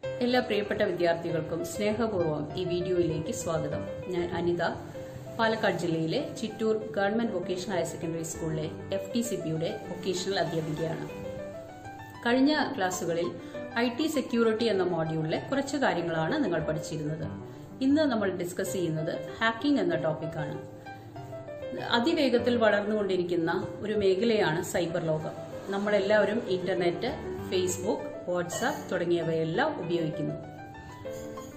എല്ലാ പ്രിയപ്പെട്ട വിദ്യാർത്ഥികൾക്കും സ്നേഹപൂർവ്വം ഈ വീഡിയോയിലേക്ക് സ്വാഗതം. ഞാൻ അനിത, പാലക്കാട് ജില്ലയിലെ Chittur government vocational higher secondary സ്കൂളിലെ FTCPയുടെ വൊക്കേഷണൽ അധ്യാപികയാണ്. കഴിഞ്ഞ ക്ലാസ്സുകളിൽ IT സെക്യൂരിറ്റി എന്ന മോഡ്യൂളിലെ കുറച്ച് കാര്യങ്ങളാണ് നിങ്ങൾ പഠിച്ചിരുന്നത്. ഇന്ന് നമ്മൾ ഡിസ്കസ് ചെയ്യുന്നത് ഹാക്കിംഗ് എന്ന ടോപ്പിക്കാണ്. അതിവേഗത്തിൽ വളർന്നുകൊണ്ടിരിക്കുന്ന ഒരു മേഖലയാണ് സൈബർ ലോകം. നമ്മളെല്ലാവരും ഇന്റർനെറ്റ്, ഫേസ്ബുക്ക്, വാട്സാപ്പ് തുടങ്ങിയവയെല്ലാം ഉപയോഗിക്കുന്നു.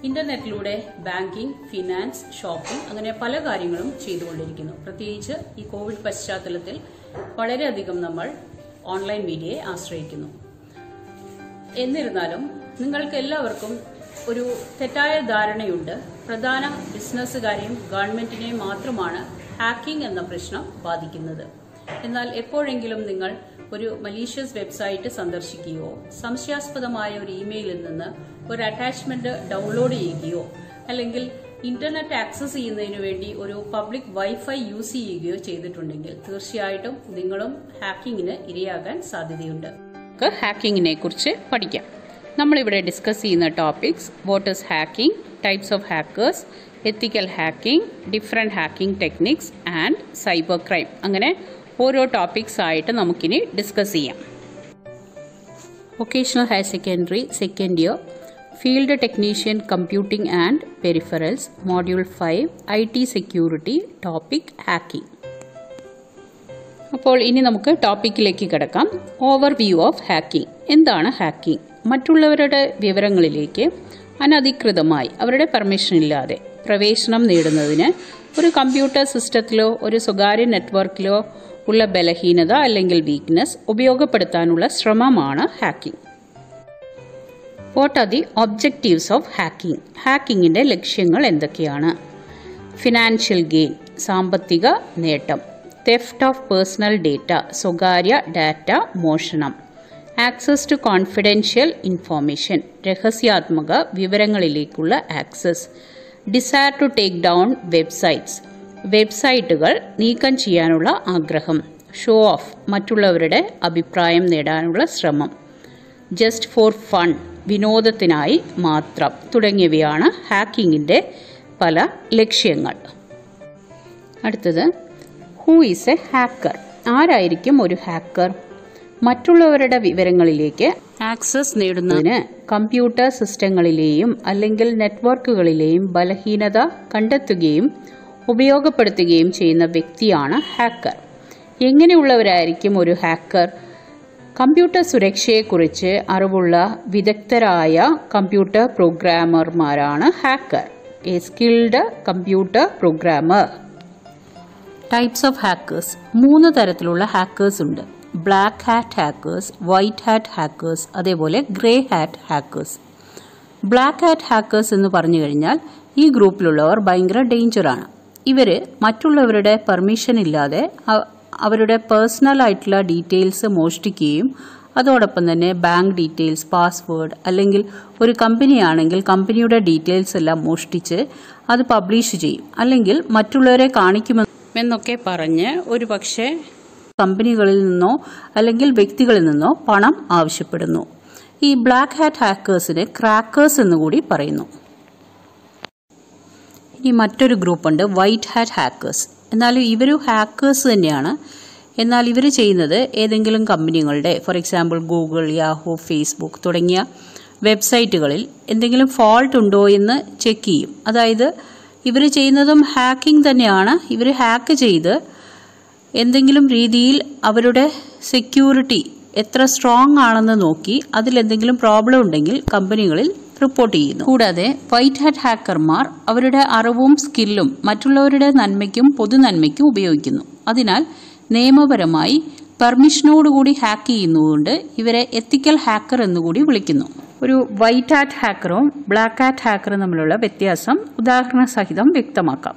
ഇന്റർനെറ്റിലൂടെ ബാങ്കിംഗ്, ഫിനാൻസ്, ഷോപ്പിംഗ് അങ്ങനെ പല കാര്യങ്ങളും ചെയ്തുകൊണ്ടിരിക്കുന്നു. പ്രത്യേകിച്ച് ഈ കോവിഡ് പശ്ചാത്തലത്തിൽ വളരെയധികം നമ്മൾ ഓൺലൈൻ മീഡിയയെ ആശ്രയിക്കുന്നു. എന്നിരുന്നാലും നിങ്ങൾക്ക് എല്ലാവർക്കും ഒരു തെറ്റായ ധാരണയുണ്ട്. പ്രധാന ബിസിനസ്സുകാരെയും ഗവൺമെന്റിനെയും മാത്രമാണ് ഹാക്കിംഗ് എന്ന പ്രശ്നം ബാധിക്കുന്നത്. എന്നാൽ എപ്പോഴെങ്കിലും നിങ്ങൾ ഒരു മലീഷ്യസ് വെബ്സൈറ്റ് സന്ദർശിക്കുകയോ സംശയാസ്പദമായ ഒരു ഇമെയിലിൽ നിന്ന് ഒരു അറ്റാച്ച്മെന്റ് ഡൗൺലോഡ് ചെയ്യുകയോ അല്ലെങ്കിൽ ഇന്റർനെറ്റ് ആക്സസ് ചെയ്യുന്നതിന് വേണ്ടി ഒരു പബ്ലിക് വൈഫൈ യൂസ് ചെയ്യുകയോ ചെയ്തിട്ടുണ്ടെങ്കിൽ തീർച്ചയായിട്ടും നിങ്ങളും ഹാക്കിങ്ങിന് ഇരയാകാൻ സാധ്യതയുണ്ട്. ഹാക്കിങ്ങിനെ കുറിച്ച് പഠിക്കാം. നമ്മളിവിടെ ഡിസ്കസ് ചെയ്യുന്ന topics: what is hacking, types of hackers, ethical hacking, different hacking techniques and cyber crime. അങ്ങനെ ഓരോ ടോപ്പിക്സ് ആയിട്ട് നമുക്കിനി ഡിസ്കസ് ചെയ്യാം. Vocational higher secondary second year, field technician computing and peripherals, module 5, IT security, topic hacking. അപ്പോൾ ഇനി നമുക്ക് ടോപ്പിക്കിലേക്ക് കിടക്കാം. Overview of hacking. എന്താണ് ഹാക്കിംഗ്? മറ്റുള്ളവരുടെ വിവരങ്ങളിലേക്ക് അനധികൃതമായി അവരുടെ പെർമിഷൻ ഇല്ലാതെ പ്രവേശനം നേടുന്നതിന് ഒരു കമ്പ്യൂട്ടർ സിസ്റ്റത്തിലോ ഒരു സ്വകാര്യ നെറ്റ്വർക്കിലോ ഉള്ള ബലഹീനത അല്ലെങ്കിൽ വീക്ക്നെസ് ഉപയോഗപ്പെടുത്താനുള്ള ശ്രമമാണ് hacking. What are the objectives of hacking? ഹാക്കിങ്ങിന്റെ ലക്ഷ്യങ്ങൾ എന്തൊക്കെയാണ്? ഫിനാൻഷ്യൽ ഗെയിൻ, സാമ്പത്തിക നേട്ടം. തെഫ്റ്റ് ഓഫ് പേഴ്സണൽ ഡേറ്റ, സ്വകാര്യ ഡാറ്റ മോഷണം. ആക്സസ് ടു കോൺഫിഡൻഷ്യൽ ഇൻഫോർമേഷൻ, രഹസ്യാത്മക വിവരങ്ങളിലേക്കുള്ള access. Desire to take down websites, വെബ്സൈറ്റുകൾ നീക്കം ചെയ്യാനുള്ള ആഗ്രഹം. ഷോ ഓഫ്, മറ്റുള്ളവരുടെ അഭിപ്രായം നേടാനുള്ള ശ്രമം. ജസ്റ്റ് ഫോർ ഫൺ, വിനോദത്തിനായി മാത്രം തുടങ്ങിയവയാണ് ഹാക്കിങ്ങിൻ്റെ പല ലക്ഷ്യങ്ങൾ. അടുത്തത്, ഹൂ ഈസ് എ ഹാക്കർ? ആരായിരിക്കും ഒരു ഹാക്കർ? മറ്റുള്ളവരുടെ വിവരങ്ങളിലേക്ക് ആക്സസ് നേടുന്നതിന് കമ്പ്യൂട്ടർ സിസ്റ്റങ്ങളിലെയും അല്ലെങ്കിൽ നെറ്റ്വർക്കുകളിലെയും ബലഹീനത കണ്ടെത്തുകയും ഉപയോഗപ്പെടുത്തുകയും ചെയ്യുന്ന വ്യക്തിയാണ് ഹാക്കർ. എങ്ങനെയുള്ളവരായിരിക്കും ഒരു ഹാക്കർ? കമ്പ്യൂട്ടർ സുരക്ഷയെക്കുറിച്ച് അറിവുള്ള വിദഗ്ധരായ കമ്പ്യൂട്ടർ പ്രോഗ്രാമർമാരാണ് hacker. A skilled computer programmer. Types of hackers. 3 തരത്തിലുള്ള ഹാക്കേഴ്സ് ഉണ്ട്. Black hat hackers, white hat hackers, അതേപോലെ grey hat hackers. Black hat hackers എന്ന് പറഞ്ഞു കഴിഞ്ഞാൽ ഈ ഗ്രൂപ്പിലുള്ളവർ ഭയങ്കര ഡേഞ്ചറാണ്. ഇവർ മറ്റുള്ളവരുടെ പെർമിഷൻ ഇല്ലാതെ അവരുടെ പേഴ്സണൽ ആയിട്ടുള്ള ഡീറ്റെയിൽസ് മോഷ്ടിക്കുകയും അതോടൊപ്പം തന്നെ ബാങ്ക് ഡീറ്റെയിൽസ്, പാസ്വേഡ്, അല്ലെങ്കിൽ ഒരു കമ്പനിയാണെങ്കിൽ കമ്പനിയുടെ ഡീറ്റെയിൽസ് എല്ലാം മോഷ്ടിച്ച് അത് പബ്ലിഷ് ചെയ്യും, അല്ലെങ്കിൽ മറ്റുള്ളവരെ കാണിക്കുമെന്നൊക്കെ പറഞ്ഞ് ഒരു പക്ഷേ കമ്പനികളിൽ നിന്നോ അല്ലെങ്കിൽ വ്യക്തികളിൽ നിന്നോ പണം ആവശ്യപ്പെടുന്നു. ഈ ബ്ലാക്ക് ഹാറ്റ് ഹാക്കേഴ്സിനെ ക്രാക്കേഴ്സ് എന്നുകൂടി പറയുന്നു. ഇനി മറ്റൊരു ഗ്രൂപ്പുണ്ട്, വൈറ്റ് ഹാറ്റ് ഹാക്കേഴ്സ്. എന്നാലും ഇവരും ഹാക്കേഴ്സ് തന്നെയാണ്. എന്നാൽ ഇവർ ചെയ്യുന്നത് ഏതെങ്കിലും കമ്പനികളുടെ, for example Google, Yahoo, Facebook തുടങ്ങിയ വെബ്സൈറ്റുകളിൽ എന്തെങ്കിലും ഫോൾട്ട് ഉണ്ടോ എന്ന് ചെക്ക് ചെയ്യും. അതായത് ഇവർ ചെയ്യുന്നതും ഹാക്കിംഗ് തന്നെയാണ്. ഇവർ ഹാക്ക് ചെയ്ത് എന്തെങ്കിലും രീതിയിൽ അവരുടെ സെക്യൂരിറ്റി എത്ര സ്ട്രോങ് ആണെന്ന് നോക്കി അതിലെന്തെങ്കിലും പ്രോബ്ലം ഉണ്ടെങ്കിൽ കമ്പനികളിൽ റിപ്പോർട്ട് ചെയ്യുന്നു. കൂടാതെ വൈറ്റ് ഹാറ്റ് ഹാക്കർമാർ അവരുടെ അറിവും സ്കില്ലും മറ്റുള്ളവരുടെ നന്മയ്ക്കും പൊതുനന്മയ്ക്കും ഉപയോഗിക്കുന്നു. അതിനാൽ നിയമപരമായി പെർമിഷനോടുകൂടി ഹാക്ക് ചെയ്യുന്നതുകൊണ്ട് ഇവരെ എത്തിക്കൽ ഹാക്കർ എന്നുകൂടി വിളിക്കുന്നു. ഒരു വൈറ്റ് ഹാറ്റ് ഹാക്കറും ബ്ലാക്ക് ഹാറ്റ് ഹാക്കറും തമ്മിലുള്ള വ്യത്യാസം ഉദാഹരണ സഹിതം വ്യക്തമാക്കാം.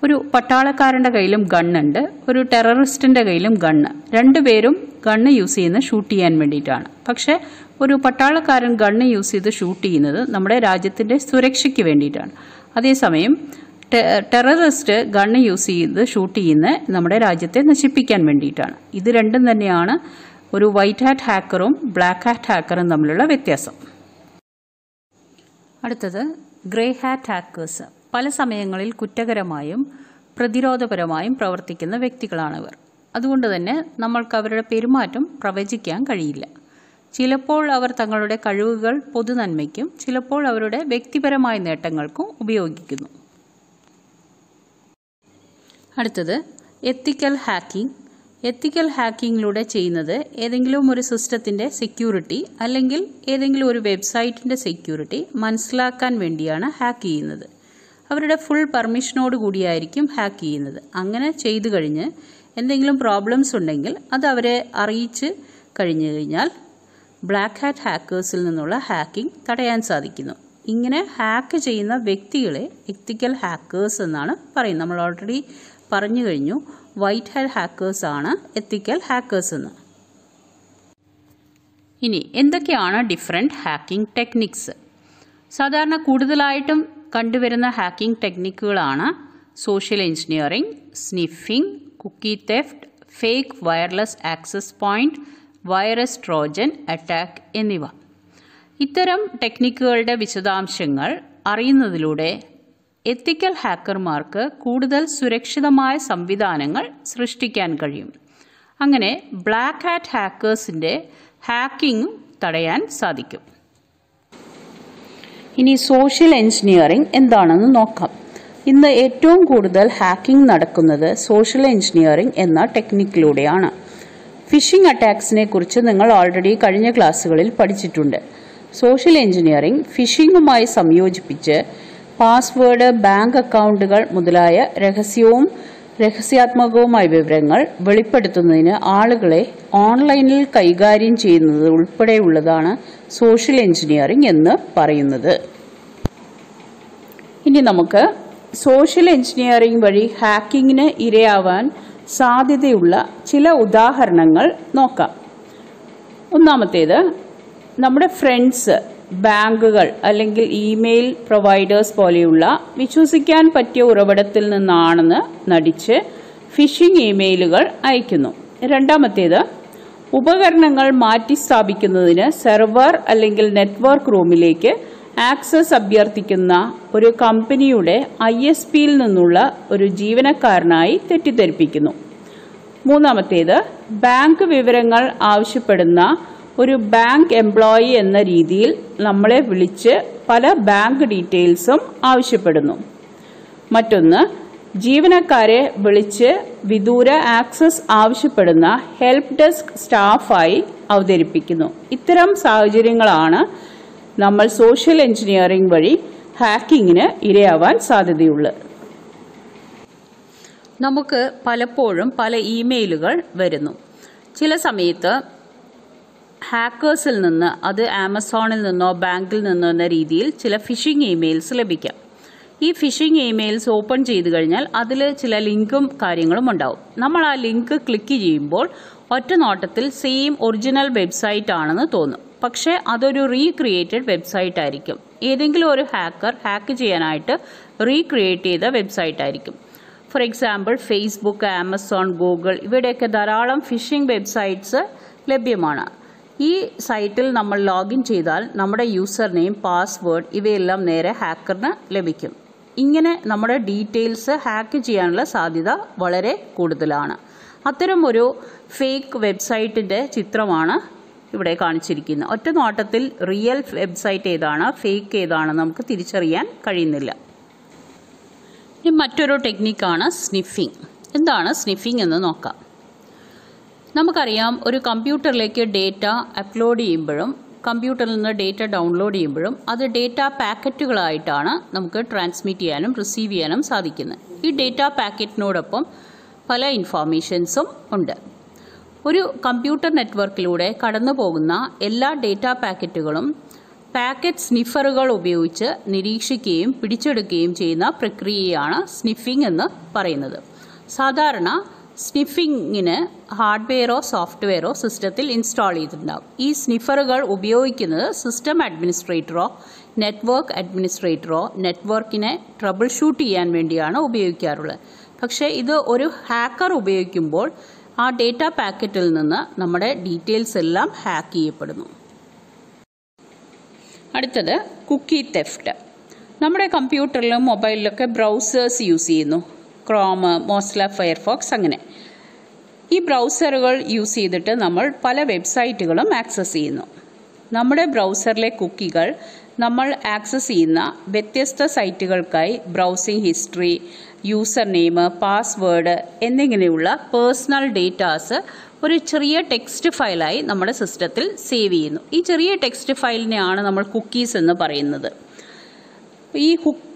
ഒരു പട്ടാളക്കാരൻ്റെ കയ്യിലും ഗണ്ണുണ്ട്, ഒരു ടെററിസ്റ്റിൻ്റെ കയ്യിലും ഗണ്ണ്. രണ്ടുപേരും ഗണ്ണ് യൂസ് ചെയ്യുന്നത് ഷൂട്ട് ചെയ്യാൻ വേണ്ടിയിട്ടാണ്. പക്ഷേ ഒരു പട്ടാളക്കാരൻ ഗണ്ണ് യൂസ് ചെയ്ത് ഷൂട്ട് ചെയ്യുന്നത് നമ്മുടെ രാജ്യത്തിൻ്റെ സുരക്ഷയ്ക്ക് വേണ്ടിയിട്ടാണ്. അതേസമയം ടെററിസ്റ്റ് ഗണ്ണ് യൂസ് ചെയ്ത് ഷൂട്ട് ചെയ്യുന്നത് നമ്മുടെ രാജ്യത്തെ നശിപ്പിക്കാൻ വേണ്ടിയിട്ടാണ്. ഇത് രണ്ടും തന്നെയാണ് ഒരു വൈറ്റ് ഹാറ്റ് ഹാക്കറും ബ്ലാക്ക് ഹാറ്റ് ഹാക്കറും തമ്മിലുള്ള വ്യത്യാസം. അടുത്തത് ഗ്രേ ഹാറ്റ് ഹാക്കേഴ്സ്. പല സമയങ്ങളിൽ കുറ്റകരമായും പ്രതിരോധപരമായും പ്രവർത്തിക്കുന്ന വ്യക്തികളാണിവർ. അതുകൊണ്ട് തന്നെ നമ്മൾക്ക് അവരുടെ പെരുമാറ്റം പ്രവചിക്കാൻ കഴിയില്ല. ചിലപ്പോൾ അവർ തങ്ങളുടെ കഴിവുകൾ പൊതുനന്മയ്ക്കും ചിലപ്പോൾ അവരുടെ വ്യക്തിപരമായ നേട്ടങ്ങൾക്കും ഉപയോഗിക്കുന്നു. അടുത്തത് എത്തിക്കൽ ഹാക്കിംഗ്. എത്തിക്കൽ ഹാക്കിങ്ങിലൂടെ ചെയ്യുന്നത് ഏതെങ്കിലും ഒരു സിസ്റ്റത്തിൻ്റെ സെക്യൂരിറ്റി അല്ലെങ്കിൽ ഏതെങ്കിലും ഒരു വെബ്സൈറ്റിൻ്റെ സെക്യൂരിറ്റി മനസ്സിലാക്കാൻ വേണ്ടിയാണ് ഹാക്ക് ചെയ്യുന്നത്. അവരുടെ ഫുൾ പെർമിഷനോട് കൂടിയായിരിക്കും ഹാക്ക് ചെയ്യുന്നത്. അങ്ങനെ ചെയ്തു കഴിഞ്ഞ് എന്തെങ്കിലും പ്രോബ്ലംസ് ഉണ്ടെങ്കിൽ അത് അവരെ അറിയിച്ച് കഴിഞ്ഞു കഴിഞ്ഞാൽ ബ്ലാക്ക് ഹാറ്റ് ഹാക്കേഴ്സിൽ നിന്നുള്ള ഹാക്കിംഗ് തടയാൻ സാധിക്കുന്നു. ഇങ്ങനെ ഹാക്ക് ചെയ്യുന്ന വ്യക്തികളെ എത്തിക്കൽ ഹാക്കേഴ്സ് എന്നാണ് പറയുന്നത്. നമ്മൾ ഓൾറെഡി പറഞ്ഞു കഴിഞ്ഞു വൈറ്റ് ഹാറ്റ് ഹാക്കേഴ്സ് ആണ് എത്തിക്കൽ ഹാക്കേഴ്സ് എന്ന്. ഇനി എന്തൊക്കെയാണ് ഡിഫറെൻറ്റ് ഹാക്കിംഗ് ടെക്നിക്സ്? സാധാരണ കൂടുതലായിട്ടും കണ്ടുവരുന്ന ഹാക്കിംഗ് ടെക്നിക്കുകളാണ് social engineering, sniffing, cookie theft, fake wireless access point, virus Trojan attack എന്നിവ. ഇത്തരം ടെക്നിക്കുകളുടെ വിശദാംശങ്ങൾ അറിയുന്നതിലൂടെ എത്തിക്കൽ ഹാക്കർമാർക്ക് കൂടുതൽ സുരക്ഷിതമായ സംവിധാനങ്ങൾ സൃഷ്ടിക്കാൻ കഴിയും. അങ്ങനെ ബ്ലാക്ക് ഹാറ്റ് ഹാക്കേഴ്സിൻ്റെ ഹാക്കിംഗ് തടയാൻ സാധിക്കും. ഇനി സോഷ്യൽ എഞ്ചിനീയറിംഗ് എന്താണെന്ന് നോക്കാം. ഇന്ന് ഏറ്റവും കൂടുതൽ ഹാക്കിംഗ് നടക്കുന്നത് സോഷ്യൽ എഞ്ചിനീയറിംഗ് എന്ന ടെക്നിക്കിലൂടെയാണ്. ഫിഷിംഗ് അറ്റാക്സിനെ കുറിച്ച് നിങ്ങൾ ഓൾറെഡി കഴിഞ്ഞ ക്ലാസ്സുകളിൽ പഠിച്ചിട്ടുണ്ട്. സോഷ്യൽ എഞ്ചിനീയറിംഗ് ഫിഷിംഗുമായി സംയോജിപ്പിച്ച് പാസ്വേഡ്, ബാങ്ക് അക്കൗണ്ടുകൾ മുതലായ രഹസ്യാത്മകവുമായ വിവരങ്ങൾ വെളിപ്പെടുത്തുന്നതിന് ആളുകളെ ഓൺലൈനിൽ കൈകാര്യം ചെയ്യുന്നത് ഉൾപ്പെടെയുള്ളതാണ് സോഷ്യൽ എഞ്ചിനീയറിംഗ് എന്ന് പറയുന്നത്. ഇനി നമുക്ക് സോഷ്യൽ എഞ്ചിനീയറിംഗ് വഴി ഹാക്കിങ്ങിന് ഇരയാവാൻ സാധ്യതയുള്ള ചില ഉദാഹരണങ്ങൾ നോക്കാം. ഒന്നാമത്തേത്, നമ്മുടെ ഫ്രണ്ട്സ് ബാങ്കുകൾ അല്ലെങ്കിൽ ഇമെയിൽ പ്രൊവൈഡേഴ്സ് പോലെയുള്ള വിശ്വസിക്കാൻ പറ്റിയ ഉറവിടത്തിൽ നിന്നാണെന്ന് നടിച്ച് ഫിഷിംഗ് ഇമെയിലുകൾ അയക്കുന്നു. രണ്ടാമത്തേത്, ഉപകരണങ്ങൾ മാറ്റിസ്ഥാപിക്കുന്നതിന് സെർവർ അല്ലെങ്കിൽ നെറ്റ്വർക്ക് റൂമിലേക്ക് ആക്സസ് അഭ്യർത്ഥിക്കുന്ന ഒരു കമ്പനിയുടെ ISPയിൽ നിന്നുള്ള ഒരു ജീവനക്കാരനായി തെറ്റിദ്ധരിപ്പിക്കുന്നു. മൂന്നാമത്തേത്, ബാങ്ക് വിവരങ്ങൾ ആവശ്യപ്പെടുന്ന ഒരു ബാങ്ക് എംപ്ലോയി എന്ന രീതിയിൽ നമ്മളെ വിളിച്ച് പല ബാങ്ക് ഡീറ്റെയിൽസും ആവശ്യപ്പെടുന്നു. മറ്റൊന്ന്, ജീവനക്കാരെ വിളിച്ച് വിദൂര ആക്സസ് ആവശ്യപ്പെടുന്ന ഹെൽപ്പ് ഡെസ്ക് സ്റ്റാഫായി അവതരിപ്പിക്കുന്നു. ഇത്തരം സാഹചര്യങ്ങളാണ് നമ്മൾ സോഷ്യൽ എഞ്ചിനീയറിംഗ് വഴി ഹാക്കിങ്ങിന് ഇരയാവാൻ സാധ്യതയുള്ളത്. നമുക്ക് പലപ്പോഴും പല ഇമെയിലുകൾ വരുന്നു. ചില സമയത്ത് ഹാക്കേഴ്സിൽ നിന്ന്, അത് ആമസോണിൽ നിന്നോ ബാങ്കിൽ നിന്നോ എന്ന രീതിയിൽ ചില ഫിഷിംഗ് ഇമെയിൽസ് ലഭിക്കാം. ഈ ഫിഷിംഗ് ഇമെയിൽസ് ഓപ്പൺ ചെയ്ത് കഴിഞ്ഞാൽ അതിൽ ചില ലിങ്കും കാര്യങ്ങളും ഉണ്ടാവും. നമ്മൾ ആ ലിങ്ക് ക്ലിക്ക് ചെയ്യുമ്പോൾ ഒറ്റ നോട്ടത്തിൽ സെയിം ഒറിജിനൽ വെബ്സൈറ്റ് ആണെന്ന് തോന്നും. പക്ഷേ അതൊരു റീക്രിയേറ്റഡ് വെബ്സൈറ്റ് ആയിരിക്കും. ഏതെങ്കിലും ഒരു ഹാക്കർ ഹാക്ക് ചെയ്യാനായിട്ട് റീക്രിയേറ്റ് ചെയ്ത വെബ്സൈറ്റ് ആയിരിക്കും. For example Facebook, Amazon, Google ഇവിടെയൊക്കെ ധാരാളം ഫിഷിംഗ് വെബ്സൈറ്റ്സ് ലഭ്യമാണ്. ഈ സൈറ്റിൽ നമ്മൾ ലോഗിൻ ചെയ്താൽ നമ്മുടെ യൂസർ നെയിം, പാസ്വേഡ് ഇവയെല്ലാം നേരെ ഹാക്കറിന് ലഭിക്കും. ഇങ്ങനെ നമ്മുടെ ഡീറ്റെയിൽസ് ഹാക്ക് ചെയ്യാനുള്ള സാധ്യത വളരെ കൂടുതലാണ്. അത്തരം ഒരു ഫേക്ക് വെബ്സൈറ്റിൻ്റെ ചിത്രമാണ് ഇവിടെ കാണിച്ചിരിക്കുന്നത്. ഒറ്റ നോട്ടത്തിൽ റിയൽ വെബ്സൈറ്റ് ഏതാണ്, ഫേക്ക് ഏതാണെന്ന് നമുക്ക് തിരിച്ചറിയാൻ കഴിയുന്നില്ല. ഇനി മറ്റൊരു ടെക്നിക്കാണ് സ്നിഫിംഗ്. എന്താണ് സ്നിഫിംഗ് എന്ന് നോക്കാം. നമുക്കറിയാം, ഒരു കമ്പ്യൂട്ടറിലേക്ക് ഡേറ്റ അപ്ലോഡ് ചെയ്യുമ്പോഴും കമ്പ്യൂട്ടറിൽ നിന്ന് ഡേറ്റ ഡൗൺലോഡ് ചെയ്യുമ്പോഴും അത് ഡേറ്റ പാക്കറ്റുകളായിട്ടാണ് നമുക്ക് ട്രാൻസ്മിറ്റ് ചെയ്യാനും റിസീവ് ചെയ്യാനും സാധിക്കുന്നത്. ഈ ഡേറ്റ പാക്കറ്റിനോടൊപ്പം പല ഇൻഫോർമേഷൻസും ഉണ്ട്. ഒരു കമ്പ്യൂട്ടർ നെറ്റ്വർക്കിലൂടെ കടന്നു പോകുന്ന എല്ലാ ഡേറ്റ പാക്കറ്റുകളും പാക്കറ്റ് സ്നിഫറുകൾ ഉപയോഗിച്ച് നിരീക്ഷിക്കുകയും പിടിച്ചെടുക്കുകയും ചെയ്യുന്ന പ്രക്രിയയാണ് സ്നിഫിംഗ് എന്ന് പറയുന്നത്. സാധാരണ സ്നിഫിങ്ങിന് ഹാർഡ്വെയറോ സോഫ്റ്റ്വെയറോ സിസ്റ്റത്തിൽ ഇൻസ്റ്റാൾ ചെയ്തിട്ടുണ്ടാകും. ഈ സ്നിഫറുകൾ ഉപയോഗിക്കുന്നത് സിസ്റ്റം അഡ്മിനിസ്ട്രേറ്ററോ നെറ്റ്വർക്ക് അഡ്മിനിസ്ട്രേറ്ററോ നെറ്റ്വർക്കിനെ ട്രബിൾ ഷൂട്ട് ചെയ്യാൻ വേണ്ടിയാണ് ഉപയോഗിക്കാറുള്ളത്. പക്ഷേ ഇത് ഒരു ഹാക്കർ ഉപയോഗിക്കുമ്പോൾ ആ ഡേറ്റ പാക്കറ്റിൽ നിന്ന് നമ്മുടെ ഡീറ്റെയിൽസ് എല്ലാം ഹാക്ക് ചെയ്യപ്പെടുന്നു. അടുത്തത് കുക്കി തെഫ്റ്റ്. നമ്മുടെ കമ്പ്യൂട്ടറിലും മൊബൈലിലൊക്കെ ബ്രൗസേഴ്സ് യൂസ് ചെയ്യുന്നു. ക്രോം, മോസില്ല ഫയർഫോക്സ് അങ്ങനെ. ഈ ബ്രൗസറുകൾ യൂസ് ചെയ്തിട്ട് നമ്മൾ പല വെബ്സൈറ്റുകളും ആക്സസ് ചെയ്യുന്നു. നമ്മുടെ ബ്രൗസറിലെ കുക്കികൾ നമ്മൾ ആക്സസ് ചെയ്യുന്ന വ്യത്യസ്ത സൈറ്റുകൾക്കായി browsing history, user name, password എന്നിങ്ങനെയുള്ള പേഴ്സണൽ ഡേറ്റാസ് ഒരു ചെറിയ ടെക്സ്റ്റ് ഫയലായി നമ്മുടെ സിസ്റ്റത്തിൽ സേവ് ചെയ്യുന്നു. ഈ ചെറിയ ടെക്സ്റ്റ് ഫയലിനെയാണ് നമ്മൾ കുക്കീസ് എന്ന് പറയുന്നത്. ഈ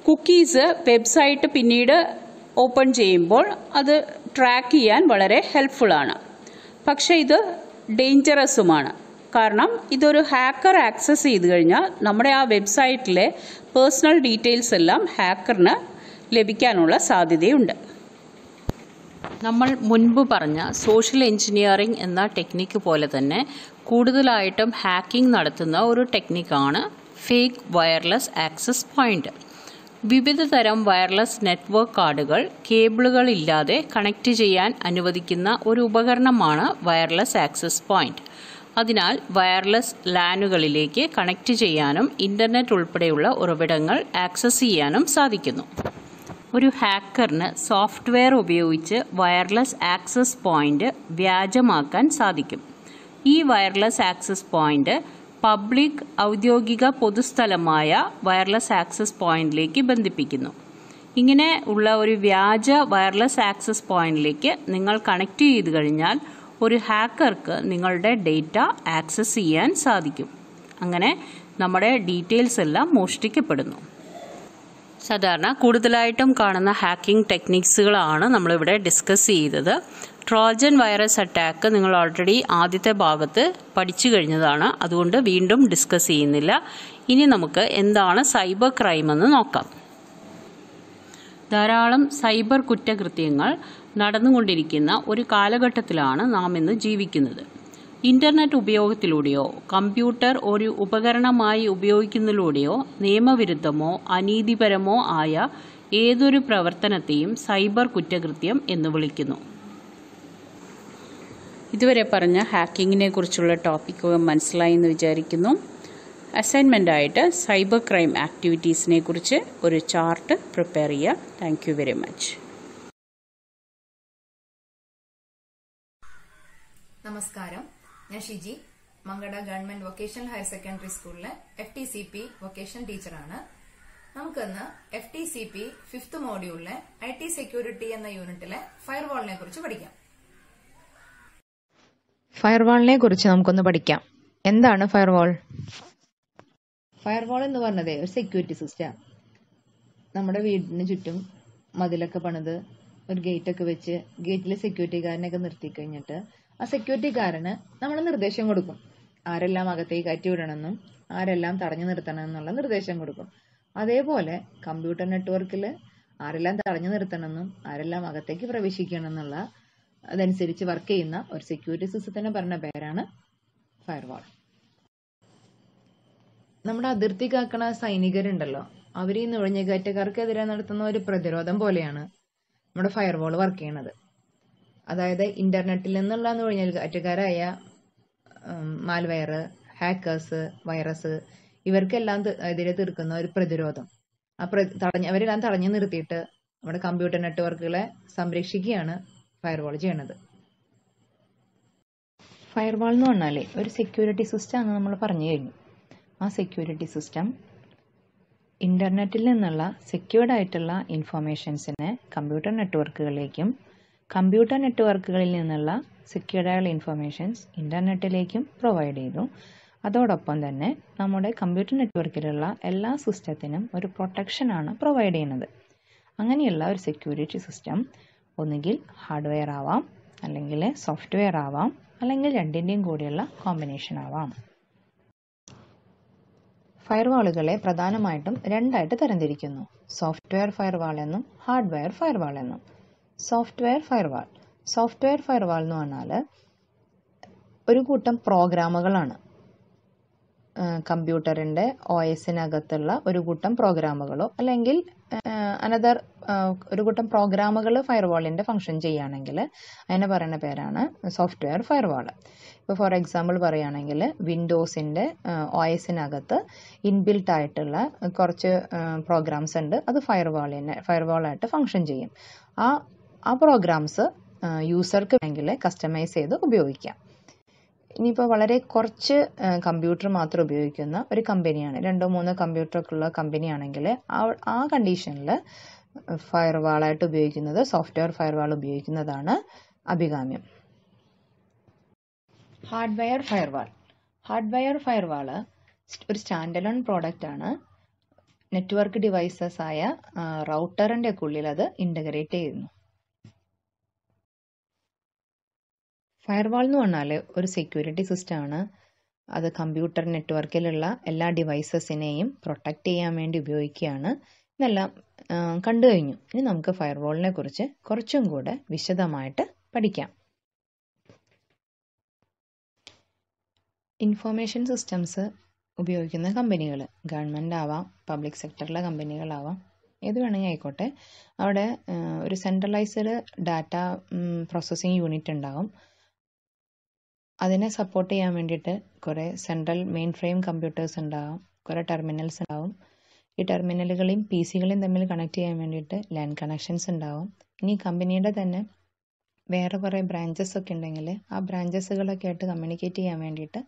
കുക്കീസ് വെബ്സൈറ്റ് പിന്നീട് ഓപ്പൺ ചെയ്യുമ്പോൾ അത് ട്രാക്ക് ചെയ്യാൻ വളരെ ഹെൽപ്ഫുള്ളാണ്. പക്ഷേ ഇത് ഡേഞ്ചറസുമാണ്. കാരണം ഇതൊരു ഹാക്കർ ആക്സസ് ചെയ്ത് കഴിഞ്ഞാൽ നമ്മുടെ ആ വെബ്സൈറ്റിലെ പേഴ്സണൽ ഡീറ്റെയിൽസ് എല്ലാം ഹാക്കറിന് ലഭിക്കാനുള്ള സാധ്യതയുണ്ട്. നമ്മൾ മുൻപ് പറഞ്ഞ സോഷ്യൽ എഞ്ചിനീയറിംഗ് എന്ന ടെക്നിക്ക് പോലെ തന്നെ കൂടുതലായിട്ടും ഹാക്കിംഗ് നടത്തുന്ന ഒരു ടെക്നിക്കാണ് ഫേക്ക് വയർലെസ് ആക്സസ് പോയിന്റ്. വിവിധ തരം വയർലെസ് നെറ്റ്വർക്ക് കാർഡുകൾ കേബിളുകളില്ലാതെ കണക്ട് ചെയ്യാൻ അനുവദിക്കുന്ന ഒരു ഉപകരണമാണ് വയർലെസ് ആക്സസ് പോയിന്റ്. അതിനാൽ വയർലെസ് ലാനുകളിലേക്ക് കണക്ട് ചെയ്യാനും ഇന്റർനെറ്റ് ഉൾപ്പെടെയുള്ള ഉറവിടങ്ങൾ ആക്സസ് ചെയ്യാനും സാധിക്കുന്നു. ഒരു ഹാക്കറിന് സോഫ്റ്റ്വെയർ ഉപയോഗിച്ച് വയർലെസ് ആക്സസ് പോയിന്റ് വ്യാജമാക്കാൻ സാധിക്കും. ഈ വയർലെസ് ആക്സസ് പോയിന്റ് പബ്ലിക് ഔദ്യോഗിക പൊതുസ്ഥലമായ വയർലെസ് ആക്സസ് പോയിന്റിലേക്ക് ബന്ധിപ്പിക്കുന്നു. ഇങ്ങനെ ഉള്ള ഒരു വ്യാജ വയർലെസ് ആക്സസ് പോയിന്റിലേക്ക് നിങ്ങൾ കണക്ട് ചെയ്ത് കഴിഞ്ഞാൽ ഒരു ഹാക്കർക്ക് നിങ്ങളുടെ ഡേറ്റ ആക്സസ് ചെയ്യാൻ സാധിക്കും. അങ്ങനെ നമ്മുടെ ഡീറ്റെയിൽസ് എല്ലാം മോഷ്ടിക്കപ്പെടുന്നു. സാധാരണ കൂടുതലായിട്ടും കാണുന്ന ഹാക്കിംഗ് ടെക്നിക്സുകളാണ് നമ്മളിവിടെ ഡിസ്കസ് ചെയ്തത്. ട്രോജൻ വൈറസ് അറ്റാക്ക് നിങ്ങൾ ഓൾറെഡി ആദ്യത്തെ ഭാഗത്ത് പഠിച്ചു കഴിഞ്ഞതാണ്. അതുകൊണ്ട് വീണ്ടും ഡിസ്കസ് ചെയ്യുന്നില്ല. ഇനി നമുക്ക് എന്താണ് സൈബർ ക്രൈം എന്ന് നോക്കാം. ധാരാളം സൈബർ കുറ്റകൃത്യങ്ങൾ നടന്നുകൊണ്ടിരിക്കുന്ന ഒരു കാലഘട്ടത്തിലാണ് നാം ഇന്ന് ജീവിക്കുന്നത്. ഇന്റർനെറ്റ് ഉപയോഗത്തിലൂടെയോ കമ്പ്യൂട്ടർ ഒരു ഉപകരണമായി ഉപയോഗിക്കുന്നതിലൂടെയോ നിയമവിരുദ്ധമോ അനീതിപരമോ ആയ ഏതൊരു പ്രവർത്തനത്തെയും സൈബർ കുറ്റകൃത്യം എന്ന് വിളിക്കുന്നു. ഇതുവരെ പറഞ്ഞ ഹാക്കിങ്ങിനെ കുറിച്ചുള്ള ടോപ്പിക്ക് മനസ്സിലായി എന്ന് വിചാരിക്കുന്നു. അസൈൻമെൻ്റായിട്ട് സൈബർ ക്രൈം ആക്ടിവിറ്റീസിനെ കുറിച്ച് ഒരു ചാർട്ട് പ്രിപ്പയർ ചെയ്യുക. Thank you very much. നമസ്കാരം, ഞാൻ Shiji, Mankada government vocational higher secondary സ്കൂളിലെ FTCP വൊക്കേഷണൽ ടീച്ചറാണ്. നമുക്കിന്ന് FTCP 5th മോഡ്യൂളിലെ IT സെക്യൂരിറ്റി എന്ന യൂണിറ്റിലെ ഫയർവാളിനെ കുറിച്ച് പഠിക്കാം. ഫയർവാളിനെ കുറിച്ച് നമുക്കൊന്ന് പഠിക്കാം. എന്താണ് ഫയർവാൾ? ഫയർവാൾ എന്ന് പറഞ്ഞത് ഒരു സെക്യൂരിറ്റി സിസ്റ്റം. നമ്മുടെ വീടിന് ചുറ്റും മതിലൊക്കെ പണിത് ഒരു ഗേറ്റൊക്കെ വെച്ച് ഗേറ്റിലെ സെക്യൂരിറ്റിക്കാരനൊക്കെ നിർത്തി കഴിഞ്ഞിട്ട് ആ സെക്യൂരിറ്റിക്കാരന് നമ്മൾ നിർദ്ദേശം കൊടുക്കും. ആരെല്ലാം അകത്തേക്ക് കയറ്റി വിടണമെന്നും ആരെല്ലാം തടഞ്ഞു നിർത്തണം എന്നുള്ള നിർദ്ദേശം കൊടുക്കും. അതേപോലെ കമ്പ്യൂട്ടർ നെറ്റ്വർക്കിൽ ആരെല്ലാം തടഞ്ഞു നിർത്തണമെന്നും ആരെല്ലാം അകത്തേക്ക് പ്രവേശിക്കണം എന്നുള്ള അതനുസരിച്ച് വർക്ക് ചെയ്യുന്ന ഒരു സെക്യൂരിറ്റി സിസ്റ്റത്തിന് പറഞ്ഞ പേരാണ് ഫയർവാൾ. നമ്മുടെ അതിർത്തി കാക്കണ സൈനികരുണ്ടല്ലോ, അവർ ഈ നുഴഞ്ഞുകയറ്റക്കാർക്കെതിരെ നടത്തുന്ന ഒരു പ്രതിരോധം പോലെയാണ് നമ്മുടെ ഫയർവാൾ വർക്ക് ചെയ്യണത്. അതായത് ഇന്റർനെറ്റിൽ നിന്നുള്ള നുഴഞ്ഞുകയറ്റക്കാരായ മാൽവെയർ, ഹാക്കേഴ്സ്, വൈറസ് ഇവർക്കെല്ലാം എതിരെ തീർക്കുന്ന ഒരു പ്രതിരോധം. അവരെല്ലാം തടഞ്ഞു നിർത്തിയിട്ട് നമ്മുടെ കമ്പ്യൂട്ടർ നെറ്റ്വർക്കുകളെ സംരക്ഷിക്കുകയാണ് ഫയർവാൾ ചെയ്യണത്. ഫയർവാൾ എന്ന് പറഞ്ഞാൽ ഒരു സെക്യൂരിറ്റി സിസ്റ്റം ആണ് നമ്മൾ പറഞ്ഞു കഴിഞ്ഞു. ആ സെക്യൂരിറ്റി സിസ്റ്റം ഇന്റർനെറ്റിൽ നിന്നുള്ള സെക്യൂർഡ് ആയിട്ടുള്ള ഇൻഫർമേഷൻസിനെ കമ്പ്യൂട്ടർ നെറ്റ്വർക്കുകളിലേക്കും കമ്പ്യൂട്ടർ നെറ്റ്വർക്കുകളിൽ നിന്നുള്ള സെക്യൂർഡായുള്ള ഇൻഫർമേഷൻസ് ഇന്റർനെറ്റിലേക്കും പ്രൊവൈഡ് ചെയ്തു. അതോടൊപ്പം തന്നെ നമ്മുടെ കമ്പ്യൂട്ടർ നെറ്റ്വർക്കിലുള്ള എല്ലാ സിസ്റ്റത്തിനും ഒരു പ്രൊട്ടക്ഷനാണ് പ്രൊവൈഡ് ചെയ്യുന്നത്. അങ്ങനെയുള്ള ഒരു സെക്യൂരിറ്റി സിസ്റ്റം ഒന്നുകിൽ ഹാർഡ്വെയർ ആവാം, അല്ലെങ്കിൽ സോഫ്റ്റ്വെയർ ആവാം, അല്ലെങ്കിൽ രണ്ടിൻ്റെയും കൂടിയുള്ള കോമ്പിനേഷൻ ആവാം. ഫയർവാളുകളെ പ്രധാനമായിട്ടും രണ്ടായിട്ട് തരംതിരിക്കുന്നു: സോഫ്റ്റ്വെയർ ഫയർവാൾ എന്നും ഹാർഡ്വെയർ ഫയർവാൾ എന്നും. സോഫ്റ്റ്വെയർ ഫയർവാൾ എന്ന് പറഞ്ഞാൽ ഒരു കൂട്ടം പ്രോഗ്രാമുകളാണ്. കമ്പ്യൂട്ടറിൻ്റെ OSനകത്തുള്ള ഒരു കൂട്ടം പ്രോഗ്രാമുകളോ അല്ലെങ്കിൽ അനദർ ഒരു കൂട്ടം പ്രോഗ്രാമുകൾ ഫയർവാളിൻ്റെ ഫംഗ്ഷൻ ചെയ്യുകയാണെങ്കിൽ അതിനെ പറയുന്ന പേരാണ് സോഫ്റ്റ്വെയർ ഫയർവാൾ. ഇപ്പോൾ ഫോർ എക്സാമ്പിൾ പറയുകയാണെങ്കിൽ വിൻഡോസിൻ്റെ OSനകത്ത് ഇൻബിൽട്ട് ആയിട്ടുള്ള കുറച്ച് പ്രോഗ്രാംസ് ഉണ്ട്. അത് ഫയർവാളായിട്ട് ഫംഗ്ഷൻ ചെയ്യും. ആ പ്രോഗ്രാംസ് യൂസർക്ക് വേണമെങ്കിൽ കസ്റ്റമൈസ് ചെയ്ത് ഉപയോഗിക്കാം. ഇനിയിപ്പോൾ വളരെ കുറച്ച് കമ്പ്യൂട്ടർ മാത്രം ഉപയോഗിക്കുന്ന ഒരു കമ്പനിയാണ്, 2-3 കമ്പ്യൂട്ടറൊക്കെ ഉള്ള കമ്പനിയാണെങ്കിൽ ആ കണ്ടീഷനിൽ ഫയർവാളായിട്ട് ഉപയോഗിക്കുന്നത് സോഫ്റ്റ്വെയർ ഫയർവാൾ ഉപയോഗിക്കുന്നതാണ് അഭികാമ്യം. ഹാർഡ്വെയർ ഫയർവാൾ ഒരു സ്റ്റാൻഡലോൺ പ്രോഡക്റ്റ് ആണ്. നെറ്റ്വർക്ക് ഡിവൈസസ് ആയ റൗട്ടറിൻ്റെ ഒക്കെ ഉള്ളിൽ അത് ഇൻ്റഗ്രേറ്റ് ചെയ്യുന്നു. ഫയർവാൾ എന്ന് പറഞ്ഞാൽ ഒരു സെക്യൂരിറ്റി സിസ്റ്റമാണ്. അത് കമ്പ്യൂട്ടർ നെറ്റ്വർക്കിലുള്ള എല്ലാ ഡിവൈസസിനെയും പ്രൊട്ടക്റ്റ് ചെയ്യാൻ വേണ്ടി ഉപയോഗിക്കുകയാണ്. ഇതെല്ലാം കണ്ടു കഴിഞ്ഞു. ഇനി നമുക്ക് ഫയർവാളിനെ കുറിച്ച് കുറച്ചും കൂടെ വിശദമായിട്ട് പഠിക്കാം. ഇൻഫോർമേഷൻ സിസ്റ്റംസ് ഉപയോഗിക്കുന്ന കമ്പനികൾ ഗവൺമെൻറ് ആവാം, പബ്ലിക് സെക്ടറിലെ കമ്പനികളാവാം, ഏത് വേണമെങ്കിൽ ആയിക്കോട്ടെ. അവിടെ ഒരു സെൻട്രലൈസ്ഡ് ഡാറ്റ പ്രോസസ്സിങ് യൂണിറ്റ് ഉണ്ടാവും. അതിനെ സപ്പോർട്ട് ചെയ്യാൻ വേണ്ടിയിട്ട് കുറേ സെൻട്രൽ മെയിൻ ഫ്രെയിം കമ്പ്യൂട്ടേഴ്സ് ഉണ്ടാവും, കുറേ ടെർമിനൽസ് ഉണ്ടാവും. ഈ ടെർമിനലുകളെയും PC-കളെയും തമ്മിൽ കണക്ട് ചെയ്യാൻ വേണ്ടിയിട്ട് ലാൻ കണക്ഷൻസ് ഉണ്ടാവും. ഇനി കമ്പനിയുടെ തന്നെ വേറെ കുറേ ബ്രാഞ്ചസ് ഒക്കെ ഉണ്ടെങ്കിൽ ആ ബ്രാഞ്ചസുകളൊക്കെ ആയിട്ട് കമ്മ്യൂണിക്കേറ്റ് ചെയ്യാൻ വേണ്ടിയിട്ട്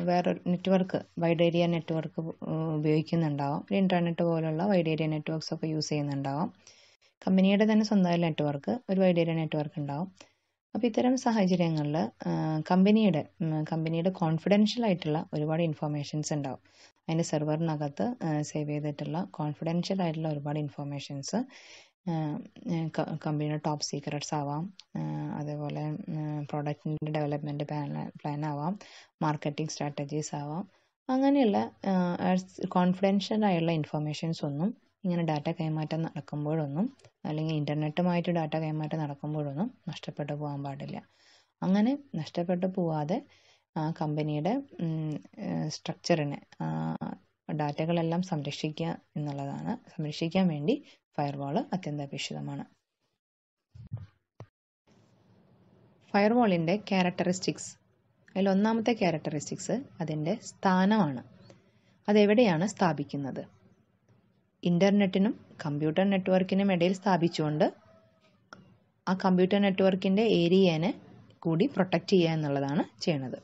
വേറൊരു നെറ്റ്വർക്ക്, വൈഡ് ഏരിയ നെറ്റ്വർക്ക് ഉപയോഗിക്കുന്നുണ്ടാവും. ഇൻ്റർനെറ്റ് പോലുള്ള വൈഡ് ഏരിയ നെറ്റ്വർക്ക്സ് ഒക്കെ യൂസ് ചെയ്യുന്നുണ്ടാവും. കമ്പനിയുടെ തന്നെ സ്വന്തമായ നെറ്റ്വർക്ക്, ഒരു വൈഡ് ഏരിയ നെറ്റ്വർക്ക് ഉണ്ടാവും. അപ്പോൾ ഇത്തരം സാഹചര്യങ്ങളിൽ കമ്പനിയുടെ കോൺഫിഡൻഷ്യൽ ആയിട്ടുള്ള ഒരുപാട് ഇൻഫോർമേഷൻസ് ഉണ്ടാവും. അതിൻ്റെ സെർവറിനകത്ത് സേവ് ചെയ്തിട്ടുള്ള കോൺഫിഡൻഷ്യൽ ആയിട്ടുള്ള ഒരുപാട് ഇൻഫോർമേഷൻസ് കമ്പനിയുടെ ടോപ്പ് സീക്രട്സ് ആവാം, അതേപോലെ പ്രോഡക്റ്റിൻ്റെ ഡെവലപ്മെൻറ്റ് പ്ലാൻ ആവാം, മാർക്കറ്റിംഗ് സ്ട്രാറ്റജീസ് ആവാം. അങ്ങനെയുള്ള കോൺഫിഡൻഷ്യൽ ആയുള്ള ഇൻഫോർമേഷൻസ് ഒന്നും ഇങ്ങനെ ഡാറ്റ കൈമാറ്റം നടക്കുമ്പോഴൊന്നും, അല്ലെങ്കിൽ ഇൻ്റർനെറ്റുമായിട്ട് ഡാറ്റ കൈമാറ്റം നടക്കുമ്പോഴൊന്നും നഷ്ടപ്പെട്ടു പോകാൻ പാടില്ല. അങ്ങനെ നഷ്ടപ്പെട്ടു പോവാതെ കമ്പനിയുടെ സ്ട്രക്ചറിനെ, ഡാറ്റകളെല്ലാം സംരക്ഷിക്കാൻ വേണ്ടി ഫയർവാൾ അത്യന്താപേക്ഷിതമാണ്. ഫയർവാളിൻ്റെ ക്യാരക്ടറിസ്റ്റിക്സ്, അതിൽ ഒന്നാമത്തെ ക്യാരക്ടറിസ്റ്റിക്സ് അതിൻ്റെ സ്ഥാനമാണ്. അതെവിടെയാണ് സ്ഥാപിക്കുന്നത്? ഇൻ്റർനെറ്റിനും കമ്പ്യൂട്ടർ നെറ്റ്വർക്കിനും ഇടയിൽ സ്ഥാപിച്ചുകൊണ്ട് ആ കമ്പ്യൂട്ടർ നെറ്റ്വർക്കിൻ്റെ ഏരിയനെ കൂടി പ്രൊട്ടക്റ്റ് ചെയ്യുക എന്നുള്ളതാണ് ചെയ്യണത്.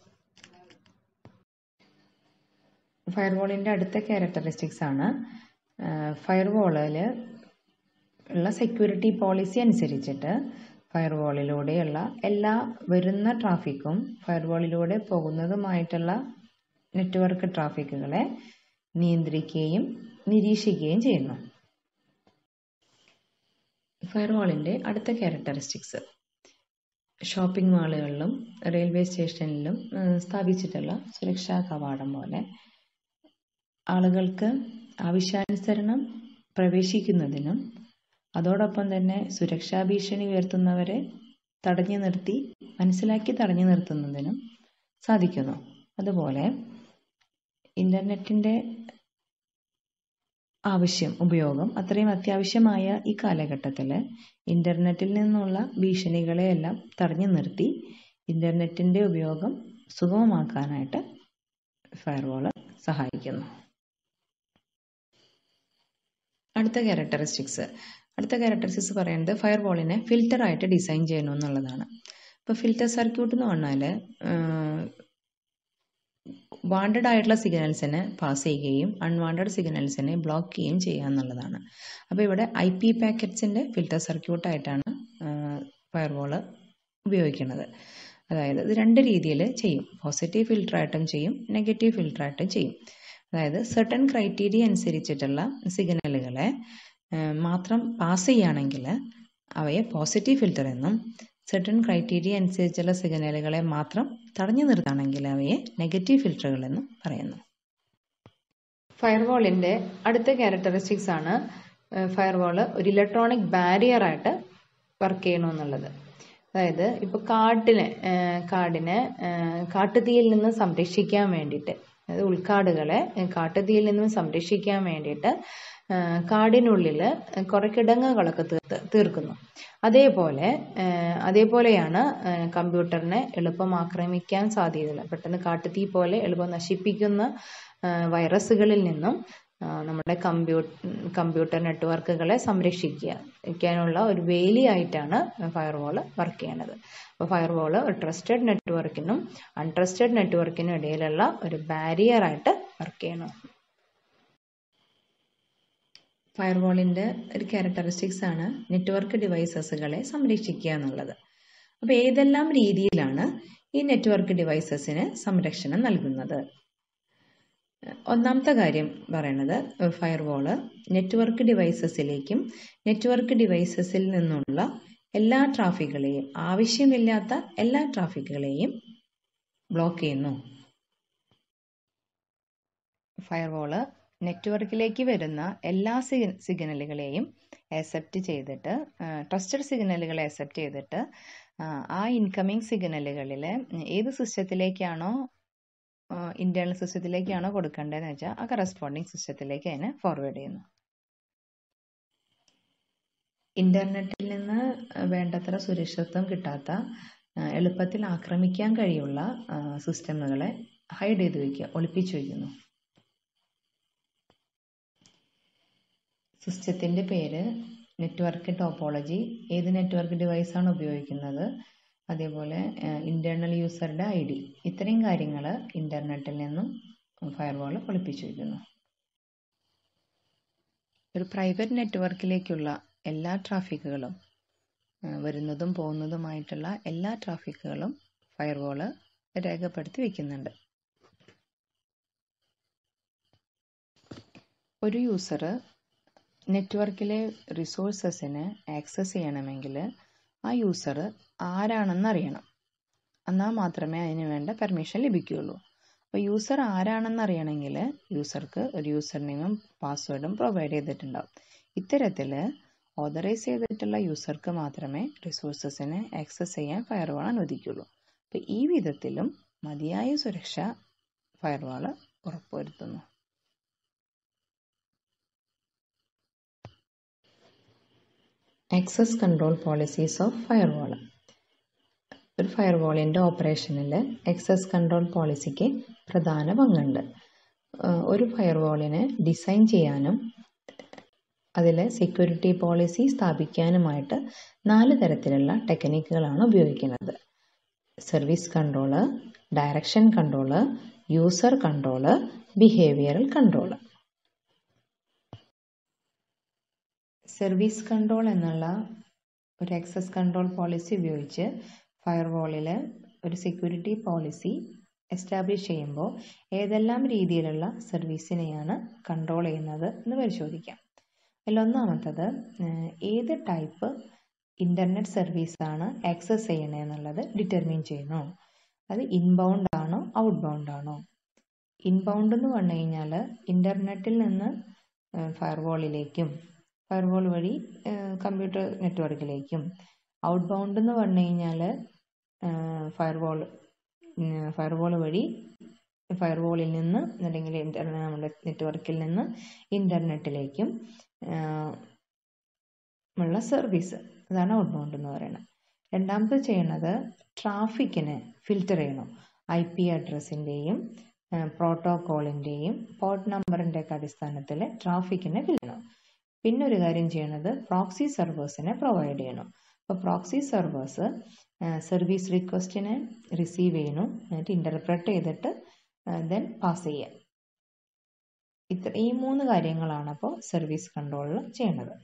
ഫയർവാളിൻ്റെ അടുത്ത ക്യാരക്ടറിസ്റ്റിക്സ് ആണ് ഫയർവാളിൽ ഉള്ള സെക്യൂരിറ്റി പോളിസി അനുസരിച്ചിട്ട് ഫയർവാളിലൂടെയുള്ള എല്ലാ വരുന്ന ട്രാഫിക്കും ഫയർവാളിലൂടെ പോകുന്നതുമായിട്ടുള്ള നെറ്റ്വർക്ക് ട്രാഫിക്കുകളെ നിയന്ത്രിക്കുകയും നിരീക്ഷിക്കുകയും ചെയ്യുന്നു. ഫയർവാളിൻ്റെ അടുത്ത ക്യാരക്ടറിസ്റ്റിക്സ് ഷോപ്പിംഗ് മാളുകളിലും റെയിൽവേ സ്റ്റേഷനിലും സ്ഥാപിച്ചിട്ടുള്ള സുരക്ഷാ കവാടം പോലെ ആളുകൾക്ക് ആവശ്യാനുസരണം പ്രവേശിക്കുന്നതിനും അതോടൊപ്പം തന്നെ സുരക്ഷാ ഭീഷണി ഉയർത്തുന്നവരെ മനസ്സിലാക്കി തടഞ്ഞു നിർത്തുന്നതിനും സാധിക്കുന്നു. അതുപോലെ ഇൻ്റർനെറ്റിൻ്റെ ഉപയോഗം അത്രയും അത്യാവശ്യമായ ഈ കാലഘട്ടത്തിൽ ഇൻ്റർനെറ്റിൽ നിന്നുള്ള ഭീഷണികളെയെല്ലാം തടഞ്ഞു നിർത്തി ഇൻ്റർനെറ്റിൻ്റെ ഉപയോഗം സുഗമമാക്കാനായിട്ട് ഫയർവാൾ സഹായിക്കുന്നു. അടുത്ത ക്യാരക്ടറിസ്റ്റിക്സ് പറയുന്നത് ഫയർവാളിനെ ഫിൽറ്ററായിട്ട് ഡിസൈൻ ചെയ്യണം എന്നുള്ളതാണ്. ഇപ്പോൾ ഫിൽറ്റർ സർക്യൂട്ട് എന്ന് പറഞ്ഞാൽ വാണ്ടഡ് ആയിട്ടുള്ള സിഗ്നൽസിനെ പാസ് ചെയ്യുകയും അൺവാണ്ടഡ് സിഗ്നൽസിനെ ബ്ലോക്ക് ചെയ്യുകയും ചെയ്യുക എന്നുള്ളതാണ്. അപ്പോൾ ഇവിടെ IP പാക്കറ്റ്സിൻ്റെ ഫിൽറ്റർ സർക്യൂട്ടായിട്ടാണ് ഫയർവാൾ ഉപയോഗിക്കുന്നത്. അതായത് ഇത് 2 രീതിയിൽ ചെയ്യും. പോസിറ്റീവ് ഫിൽറ്ററായിട്ടും ചെയ്യും, നെഗറ്റീവ് ഫിൽറ്ററായിട്ടും ചെയ്യും. അതായത് സർട്ടൻ ക്രൈറ്റീരിയ അനുസരിച്ചിട്ടുള്ള സിഗ്നലുകളെ മാത്രം പാസ് ചെയ്യുകയാണെങ്കിൽ അവയെ പോസിറ്റീവ് ഫിൽറ്റർ എന്നും, സർട്ടൻ ക്രൈറ്റീരിയ അനുസരിച്ചുള്ള സിഗ്നലുകളെ മാത്രം തടഞ്ഞു നിർത്തുകയാണെങ്കിൽ അവയെ നെഗറ്റീവ് ഫിൽറ്ററുകൾ എന്നും പറയുന്നു. ഫയർവാളിൻ്റെ അടുത്ത ക്യാരക്ടറിസ്റ്റിക്സ് ആണ് ഫയർവാൾ ഒരു ഇലക്ട്രോണിക് ബാരിയർ ആയിട്ട് വർക്ക് ചെയ്യണമെന്നുള്ളത്. അതായത് ഇപ്പോൾ കാട്ടുതീയിൽ നിന്ന് സംരക്ഷിക്കാൻ വേണ്ടിയിട്ട്, അതായത് ഉൾക്കാടുകളെ കാട്ടുതീയിൽ നിന്നും സംരക്ഷിക്കാൻ വേണ്ടിയിട്ട് കാടിനുള്ളിൽ കുറെ കിടങ്ങുകളൊക്കെ തീർക്കുന്നു. അതേപോലെയാണ് കമ്പ്യൂട്ടറിനെ എളുപ്പം ആക്രമിക്കാൻ സാധ്യതയുള്ളത്. പെട്ടെന്ന് കാട്ടുതീ പോലെ എളുപ്പം നശിപ്പിക്കുന്ന വൈറസുകളിൽ നിന്നും നമ്മുടെ കമ്പ്യൂട്ടർ നെറ്റ്വർക്കുകളെ സംരക്ഷിക്കാനുള്ള ഒരു വേലിയായിട്ടാണ് ഫയർവാൾ വർക്ക് ചെയ്യുന്നത്. അപ്പോൾ ഫയർവാൾ ഒരു ട്രസ്റ്റഡ് നെറ്റ്വർക്കിനും അൺട്രസ്റ്റഡ് നെറ്റ്വർക്കിനും ഇടയിലുള്ള ഒരു ബാരിയർ ആയിട്ട് വർക്ക് ചെയ്യണം. ഫയർവാളിൻ്റെ ഒരു ക്യാരക്ടറിസ്റ്റിക്സ് ആണ് നെറ്റ്വർക്ക് ഡിവൈസസുകളെ സംരക്ഷിക്കുക എന്നുള്ളത്. അപ്പോൾ ഏതെല്ലാം രീതിയിലാണ് ഈ നെറ്റ്വർക്ക് ഡിവൈസസിന് സംരക്ഷണം നൽകുന്നത്? ഒന്നാമത്തെ കാര്യം പറയുന്നത്, ഫയർവാള് നെറ്റ്വർക്ക് ഡിവൈസസിലേക്കും നെറ്റ്വർക്ക് ഡിവൈസസിൽ നിന്നുള്ള എല്ലാ ട്രാഫിക്കുകളെയും, ആവശ്യമില്ലാത്ത എല്ലാ ട്രാഫിക്കുകളെയും ബ്ലോക്ക് ചെയ്യുന്നു. ഫയർവാള് നെറ്റ്വർക്കിലേക്ക് വരുന്ന എല്ലാ സിഗ്നലുകളെയും അക്സെപ്റ്റ് ചെയ്തിട്ട്, ട്രസ്റ്റഡ് സിഗ്നലുകളെ അക്സെപ്റ്റ് ചെയ്തിട്ട് ആ ഇൻകമിങ് സിഗ്നലുകളിൽ ഏത് സിസ്റ്റത്തിലേക്കാണോ, ഇന്റേണൽ സിസ്റ്റത്തിലേക്കാണോ കൊടുക്കേണ്ടതെന്ന് വെച്ചാൽ ആ കറസ്പോണ്ടിങ് സിസ്റ്റത്തിലേക്ക് അതിനെ ഫോർവേഡ് ചെയ്യുന്നു. ഇന്റർനെറ്റിൽ നിന്ന് വേണ്ടത്ര സുരക്ഷിതത്വം കിട്ടാത്ത, എളുപ്പത്തിൽ ആക്രമിക്കാൻ കഴിയുള്ള സിസ്റ്റമുകളെ ഹൈഡ് ചെയ്ത് വയ്ക്കുക, ഒളിപ്പിച്ചു വയ്ക്കുന്നു. സിസ്റ്റത്തിൻ്റെ പേര്, നെറ്റ്വർക്ക് ടോപ്പോളജി, ഏത് നെറ്റ്വർക്ക് ഡിവൈസാണ് ഉപയോഗിക്കുന്നത്, അതേപോലെ ഇന്റേണൽ യൂസറുടെ ID, ഇത്രയും കാര്യങ്ങൾ ഇന്റർനെറ്റിൽ നിന്നും ഫയർവാൾ ഒളിപ്പിച്ചു വയ്ക്കുന്നു. ഒരു പ്രൈവറ്റ് നെറ്റ്വർക്കിലേക്കുള്ള എല്ലാ ട്രാഫിക്കുകളും, വരുന്നതും പോകുന്നതുമായിട്ടുള്ള എല്ലാ ട്രാഫിക്കുകളും ഫയർവാൾ രേഖപ്പെടുത്തി വയ്ക്കുന്നുണ്ട്. ഒരു യൂസർ നെറ്റ്വർക്കിലെ റിസോഴ്സസിനെ ആക്സസ് ചെയ്യണമെങ്കിൽ ആ യൂസർ ആരാണെന്ന് അറിയണം. എന്നാൽ മാത്രമേ അതിന് വേണ്ട പെർമിഷൻ ലഭിക്കുകയുള്ളൂ. അപ്പോൾ യൂസർ ആരാണെന്ന് അറിയണമെങ്കിൽ യൂസർക്ക് ഒരു യൂസർ നെയിമും പാസ്വേഡും പ്രൊവൈഡ് ചെയ്തിട്ടുണ്ടാവും. ഇത്തരത്തിൽ ഓതറൈസ് ചെയ്തിട്ടുള്ള യൂസർക്ക് മാത്രമേ റിസോഴ്സസിനെ ആക്സസ് ചെയ്യാൻ ഫയർവാൾ അനുവദിക്കുകയുള്ളൂ. അപ്പോൾ ഈ വിധത്തിലും മതിയായ സുരക്ഷ ഫയർവാൾ ഉറപ്പുവരുത്തുന്നു. Access control policies of firewall. ഒരു ഫയർവാളിൻ്റെ ഓപ്പറേഷനിൽ ആക്സസ് കൺട്രോൾ പോളിസിക്ക് പ്രധാന പങ്കുണ്ട്. ഒരു ഫയർവാളിനെ ഡിസൈൻ ചെയ്യാനും അതിൽ സെക്യൂരിറ്റി പോളിസി സ്ഥാപിക്കാനുമായിട്ട് 4 തരത്തിലുള്ള ടെക്നിക്കുകളാണ് ഉപയോഗിക്കുന്നത്. Service control, direction control, user control, behavioural control. Service control എന്നുള്ള ഒരു ആക്സസ് കൺട്രോൾ പോളിസി ഉപയോഗിച്ച് ഫയർവാളിൽ ഒരു സെക്യൂരിറ്റി പോളിസി എസ്റ്റാബ്ലിഷ് ചെയ്യുമ്പോൾ ഏതെല്ലാം രീതിയിലുള്ള സർവീസിനെയാണ് കൺട്രോൾ ചെയ്യുന്നത് എന്ന് പരിശോധിക്കാം. അതിലൊന്നാമത്തത്, ഏത് ടൈപ്പ് ഇൻ്റർനെറ്റ് സർവീസാണ് ആക്സസ് ചെയ്യണത് എന്നുള്ളത് ഡിറ്റർമിൻ ചെയ്യുന്നു. അത് ഇൻബൗണ്ട് ആണോ ഔട്ട് ബൗണ്ട് ആണോ? ഇൻബൗണ്ട് എന്ന് പറഞ്ഞു കഴിഞ്ഞാൽ ഇൻ്റർനെറ്റിൽ നിന്ന് ഫയർവാളിലേക്കും ഫയർവാൾ വഴി കമ്പ്യൂട്ടർ നെറ്റ്വർക്കിലേക്കും, ഔട്ട് ബൗണ്ട് എന്ന് പറഞ്ഞു കഴിഞ്ഞാൽ ഫയർവാൾ വഴി ഫയർവാളിൽ നിന്ന് അല്ലെങ്കിൽ നമ്മുടെ നെറ്റ്വർക്കിൽ നിന്ന് ഇൻ്റർനെറ്റിലേക്കും ഉള്ള സർവീസ്, അതാണ് ഔട്ട് ബൗണ്ട് എന്ന് പറയുന്നത്. രണ്ടാമത് ചെയ്യണത് ട്രാഫിക്കിനെ ഫിൽറ്റർ ചെയ്യണം. IP അഡ്രസ്സിൻ്റെയും പ്രോട്ടോകോളിൻ്റെയും പോർട്ട് നമ്പറിൻ്റെ ഒക്കെ അടിസ്ഥാനത്തിൽ ട്രാഫിക്കിനെ ഫിൽറ്റർ ചെയ്യണം. പിന്നെ ഒരു കാര്യം ചെയ്യണത് പ്രോക്സി സെർവേഴ്സിനെ പ്രൊവൈഡ് ചെയ്യണം. അപ്പോൾ പ്രോക്സി സെർവേഴ്സ് സർവീസ് റിക്വസ്റ്റിനെ റിസീവ് ചെയ്യണം, എന്നിട്ട് ഇൻ്റർപ്രറ്റ് ചെയ്തിട്ട് ദെൻ പാസ് ചെയ്യാം. ഈ 3 കാര്യങ്ങളാണ് അപ്പോൾ സർവീസ് കൺട്രോളിൽ ചെയ്യണത്.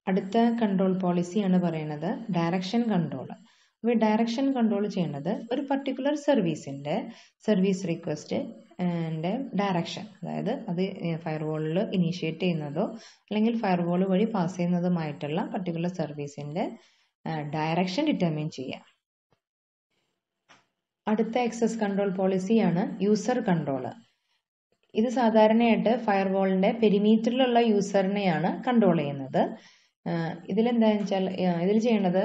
അടുത്ത കൺട്രോൾ പോളിസിയാണ് പറയുന്നത് ഡയറക്ഷൻ കൺട്രോൾ. അപ്പോൾ ഡയറക്ഷൻ കൺട്രോൾ ചെയ്യുന്നത് ഒരു പർട്ടിക്കുലർ സർവീസിൻ്റെ സർവീസ് റിക്വസ്റ്റ് ഡയറക്ഷൻ, അതായത് അത് ഫയർവാളിൽ ഇനീഷ്യേറ്റ് ചെയ്യുന്നതോ അല്ലെങ്കിൽ ഫയർവാൾ വഴി പാസ് ചെയ്യുന്നതുമായിട്ടുള്ള പർട്ടിക്കുലർ സർവീസിൻ്റെ ഡയറക്ഷൻ ഡിറ്റർമിൻ ചെയ്യാം. അടുത്ത ആക്സസ് കൺട്രോൾ പോളിസിയാണ് യൂസർ കൺട്രോൾ. ഇത് സാധാരണയായിട്ട് ഫയർവാളിൻ്റെ പെരിമീറ്ററിലുള്ള യൂസറിനെയാണ് കൺട്രോൾ ചെയ്യുന്നത്. ഇതിലെന്താണെന്ന് വെച്ചാൽ ഇതിൽ ചെയ്യണത്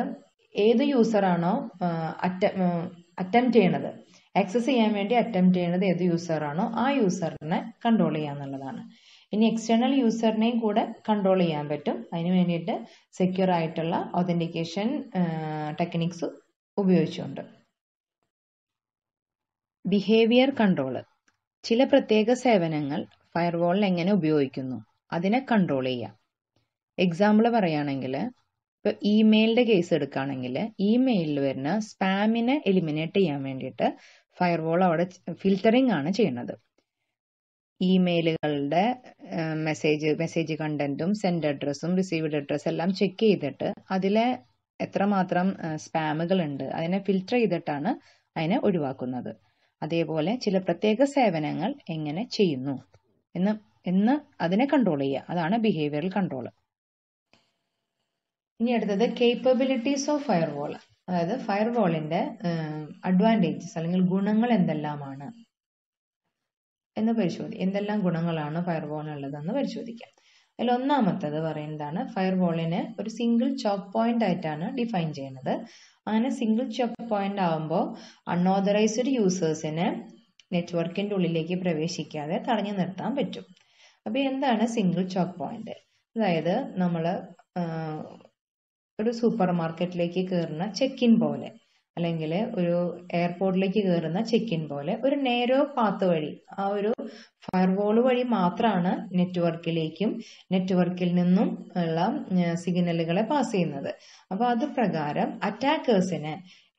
ഏത് യൂസറാണോ അറ്റംപ്റ്റ് ചെയ്യണത്, ആക്സസ് ചെയ്യാൻ വേണ്ടി അറ്റംപ്റ്റ് ചെയ്യുന്നത് ഏത് യൂസറാണോ ആ യൂസറിനെ കൺട്രോൾ ചെയ്യുക എന്നുള്ളതാണ്. ഇനി എക്സ്റ്റേണൽ യൂസറിനെയും കൂടെ കൺട്രോൾ ചെയ്യാൻ പറ്റും. അതിന് വേണ്ടിയിട്ട് സെക്യൂർ ആയിട്ടുള്ള ഒതന്റിക്കേഷൻ ടെക്നിക്സ് ഉപയോഗിച്ചുകൊണ്ട്. Behaviour control. ചില പ്രത്യേക സേവനങ്ങൾ ഫയർവാളിൽ എങ്ങനെ ഉപയോഗിക്കുന്നു അതിനെ കൺട്രോൾ ചെയ്യുക. എക്സാമ്പിൾ പറയുകയാണെങ്കിൽ, ഇപ്പോൾ ഇമെയിലിൻ്റെ കേസ് എടുക്കുകയാണെങ്കിൽ ഇമെയിലിൽ വരുന്ന സ്പാമിനെ എലിമിനേറ്റ് ചെയ്യാൻ വേണ്ടിയിട്ട് ഫയർവാൾ അവിടെ ഫിൽറ്ററിംഗ് ആണ് ചെയ്യുന്നത്. ഇമെയിലുകളുടെ മെസ്സേജ് കണ്ടന്റും സെൻഡ് അഡ്രസ്സും റിസീവ്ഡ് അഡ്രസ്സും എല്ലാം ചെക്ക് ചെയ്തിട്ട് അതിലെ എത്രമാത്രം സ്പാമുകൾ ഉണ്ട് അതിനെ ഫിൽറ്റർ ചെയ്തിട്ടാണ് അതിനെ ഒഴിവാക്കുന്നത്. അതേപോലെ ചില പ്രത്യേക സേവനങ്ങൾ എങ്ങനെ ചെയ്യുന്നു എന്ന് അതിനെ കൺട്രോൾ ചെയ്യുക. അതാണ് ബിഹേവിയറൽ കൺട്രോൾ. ഇനി അടുത്തത് കേപ്പബിലിറ്റീസ് ഓഫ് ഫയർവാൾ. അതായത് ഫയർവാളിന്റെ അഡ്വാൻറ്റേജസ് അല്ലെങ്കിൽ ഗുണങ്ങൾ എന്തെല്ലാമാണ് എന്ന് എന്തെല്ലാം ഗുണങ്ങളാണ് ഫയർവാളിനുള്ളതെന്ന് പരിശോധിക്കാം. അതിൽ ഒന്നാമത്തത് പറയുന്നതാണ് ഫയർവാളിനെ ഒരു സിംഗിൾ ചോക്ക് പോയിന്റ് ആയിട്ടാണ് ഡിഫൈൻ ചെയ്യുന്നത്. അങ്ങനെ സിംഗിൾ ചോക്ക് പോയിന്റ് ആകുമ്പോൾ അൺഓതറൈസ്ഡ് യൂസേഴ്സിന് നെറ്റ്വർക്കിന്റെ ഉള്ളിലേക്ക് പ്രവേശിക്കാതെ തടഞ്ഞു നിർത്താൻ പറ്റും. അപ്പൊ എന്താണ് സിംഗിൾ ചോക്ക് പോയിന്റ്? അതായത് നമ്മൾ ഒരു സൂപ്പർ മാർക്കറ്റിലേക്ക് കയറുന്ന ചെക്ക് ഇൻ പോലെ, അല്ലെങ്കിൽ ഒരു എയർപോർട്ടിലേക്ക് കയറുന്ന ചെക്ക് ഇൻ പോലെ ഒരു നേരോ പാത്ത് വഴി, ആ ഒരു ഫയർവാൾ വഴി മാത്രമാണ് നെറ്റ്വർക്കിലേക്കും നെറ്റ്വർക്കിൽ നിന്നും ഉള്ള സിഗ്നലുകളെ പാസ് ചെയ്യുന്നത്. അപ്പൊ അത് പ്രകാരം അറ്റാക്കേഴ്സിനെ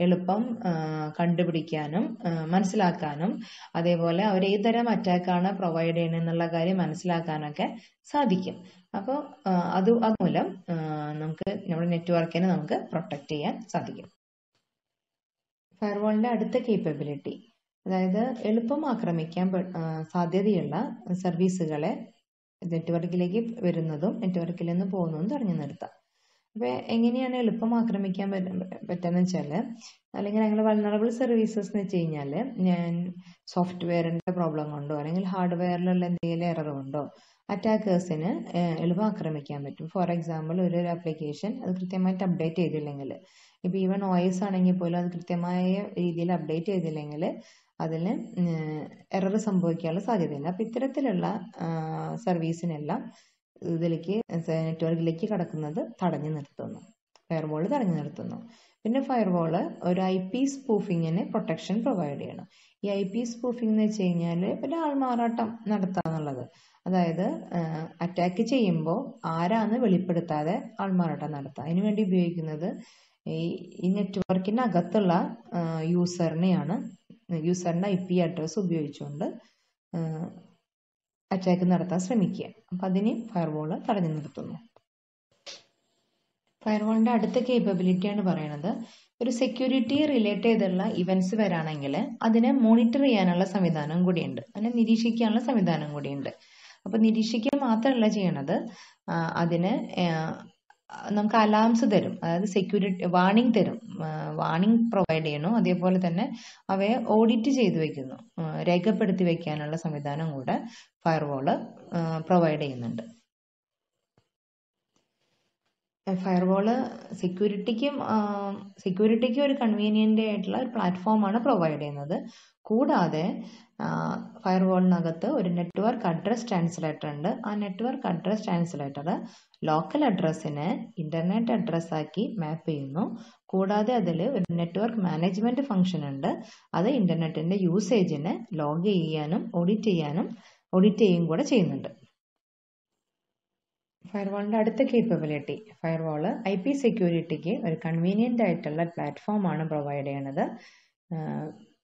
എളുപ്പം കണ്ടുപിടിക്കാനും മനസ്സിലാക്കാനും അതേപോലെ അവർ ഏതുതരം അറ്റാക്കാണ് പ്രൊവൈഡ് ചെയ്യുന്നതെന്നുള്ള കാര്യം മനസ്സിലാക്കാനൊക്കെ സാധിക്കും. അപ്പോൾ അതുമൂലം നമുക്ക് നമ്മുടെ നെറ്റ്വർക്കിനെ നമുക്ക് പ്രൊട്ടക്ട് ചെയ്യാൻ സാധിക്കും. ഫയർവാളിന്റെ അടുത്ത കേപ്പബിലിറ്റി, അതായത് എളുപ്പം ആക്രമിക്കാൻ സാധ്യതയുള്ള സർവീസുകളെ നെറ്റ്വർക്കിലേക്ക് വരുന്നതും നെറ്റ്വർക്കിൽ നിന്ന് പോകുന്നതും തടഞ്ഞു നിർത്താം. അപ്പൊ എങ്ങനെയാണ് എളുപ്പം ആക്രമിക്കാൻ പറ്റുന്ന വെച്ചാൽ, അല്ലെങ്കിൽ അങ്ങനെ വൾനറബിൾ സർവീസസ് എന്ന് വെച്ച് കഴിഞ്ഞാൽ സോഫ്റ്റ്വെയറിന്റെ പ്രോബ്ലം കൊണ്ടോ അല്ലെങ്കിൽ ഹാർഡ്വെയറിലുള്ള എന്തെങ്കിലും എറർ കൊണ്ടോ അറ്റാക്കേഴ്സിന് എളുപ്പം ആക്രമിക്കാൻ പറ്റും. ഫോർ എക്സാമ്പിൾ, ഒരു ആപ്ലിക്കേഷൻ അത് കൃത്യമായിട്ട് അപ്ഡേറ്റ് ചെയ്തില്ലെങ്കിൽ, ഇപ്പൊ ഈവൻ OS ആണെങ്കിൽ പോലും അത് കൃത്യമായ രീതിയിൽ അപ്ഡേറ്റ് ചെയ്തില്ലെങ്കിൽ അതിന് എറർ സംഭവിക്കാനുള്ള സാധ്യതയുണ്ട്. അപ്പൊ ഇത്തരത്തിലുള്ള സർവീസിനെല്ലാം നെറ്റ്വർക്കിലേക്ക് കടക്കുന്നത് തടഞ്ഞു നിർത്തുന്നു, ഫയർവാൾ തടഞ്ഞു നിർത്തുന്നു. പിന്നെ ഫയർവാൾ ഒരു IP സ്പൂഫിങ്ങിന് പ്രൊട്ടക്ഷൻ പ്രൊവൈഡ് ചെയ്യണം. ഈ IP സ്പൂഫിംഗ് എന്ന് വെച്ച് കഴിഞ്ഞാൽ ഒരു ആൾമാറാട്ടം നടത്താന്നുള്ളത്. അതായത് അറ്റാക്ക് ചെയ്യുമ്പോൾ ആരാന്ന് വെളിപ്പെടുത്താതെ ആൾമാറാട്ടം നടത്താം. അതിനുവേണ്ടി ഉപയോഗിക്കുന്നത് ഈ നെറ്റ്വർക്കിന് അകത്തുള്ള യൂസറിന്റെ IP അഡ്രസ് ഉപയോഗിച്ചുകൊണ്ട് അറ്റാക്ക് നടത്താൻ ശ്രമിക്കുക. അപ്പൊ അതിന് ഫയർവാൾ തടഞ്ഞു നിർത്തുന്നു. ഫയർവാളിന്റെ അടുത്ത കേപ്പബിലിറ്റിയാണ് പറയുന്നത്, ഒരു സെക്യൂരിറ്റി റിലേറ്റ് ചെയ്തുള്ള ഇവന്റ്സ് വരാണെങ്കിൽ അതിനെ മോണിറ്റർ ചെയ്യാനുള്ള സംവിധാനം കൂടിയുണ്ട്, അതിനെ നിരീക്ഷിക്കാനുള്ള സംവിധാനം കൂടിയുണ്ട്. അപ്പൊ നിരീക്ഷിക്കുക മാത്രമല്ല ചെയ്യണത്, അതിന് നമുക്ക് അലാംസ് തരും, അതായത് സെക്യൂരിറ്റി വാർണിംഗ് തരും, വാർണിംഗ് പ്രൊവൈഡ് ചെയ്യണം. അതേപോലെ തന്നെ അവയെ ഓഡിറ്റ് ചെയ്ത് വെക്കുന്നു, രേഖപ്പെടുത്തി വെക്കാനുള്ള സംവിധാനം കൂടെ ഫയർവാൾ പ്രൊവൈഡ് ചെയ്യുന്നുണ്ട്. ഫയർവാൾ സെക്യൂരിറ്റിക്ക് ഒരു കൺവീനിയന്റ് ആയിട്ടുള്ള ഒരു പ്ലാറ്റ്ഫോമാണ് പ്രൊവൈഡ് ചെയ്യുന്നത്. കൂടാതെ ഫയർവാളിനകത്ത് ഒരു നെറ്റ്വർക്ക് അഡ്രസ് ട്രാൻസ്ലേറ്റർ ഉണ്ട്. ആ നെറ്റ്വർക്ക് അഡ്രസ് ട്രാൻസ്ലേറ്റർ ലോക്കൽ അഡ്രസ്സിനെ ഇന്റർനെറ്റ് അഡ്രസ് ആക്കി മാപ്പ് ചെയ്യുന്നു. കൂടാതെ അതിൽ ഒരു നെറ്റ്വർക്ക് മാനേജ്മെന്റ് ഫംഗ്ഷൻ ഉണ്ട്. അത് ഇന്റർനെറ്റിന്റെ യൂസേജിനെ ലോഗ് ചെയ്യാനും ഓഡിറ്റ് ചെയ്യും കൂടെ ചെയ്യുന്നുണ്ട്. ഫയർവാളിന്റെ അടുത്ത കേപ്പബിലിറ്റി, ഫയർവാൾ IP സെക്യൂരിറ്റിക്ക് ഒരു കൺവീനിയന്റ് ആയിട്ടുള്ള പ്ലാറ്റ്ഫോമാണ് പ്രൊവൈഡ് ചെയ്യുന്നത്.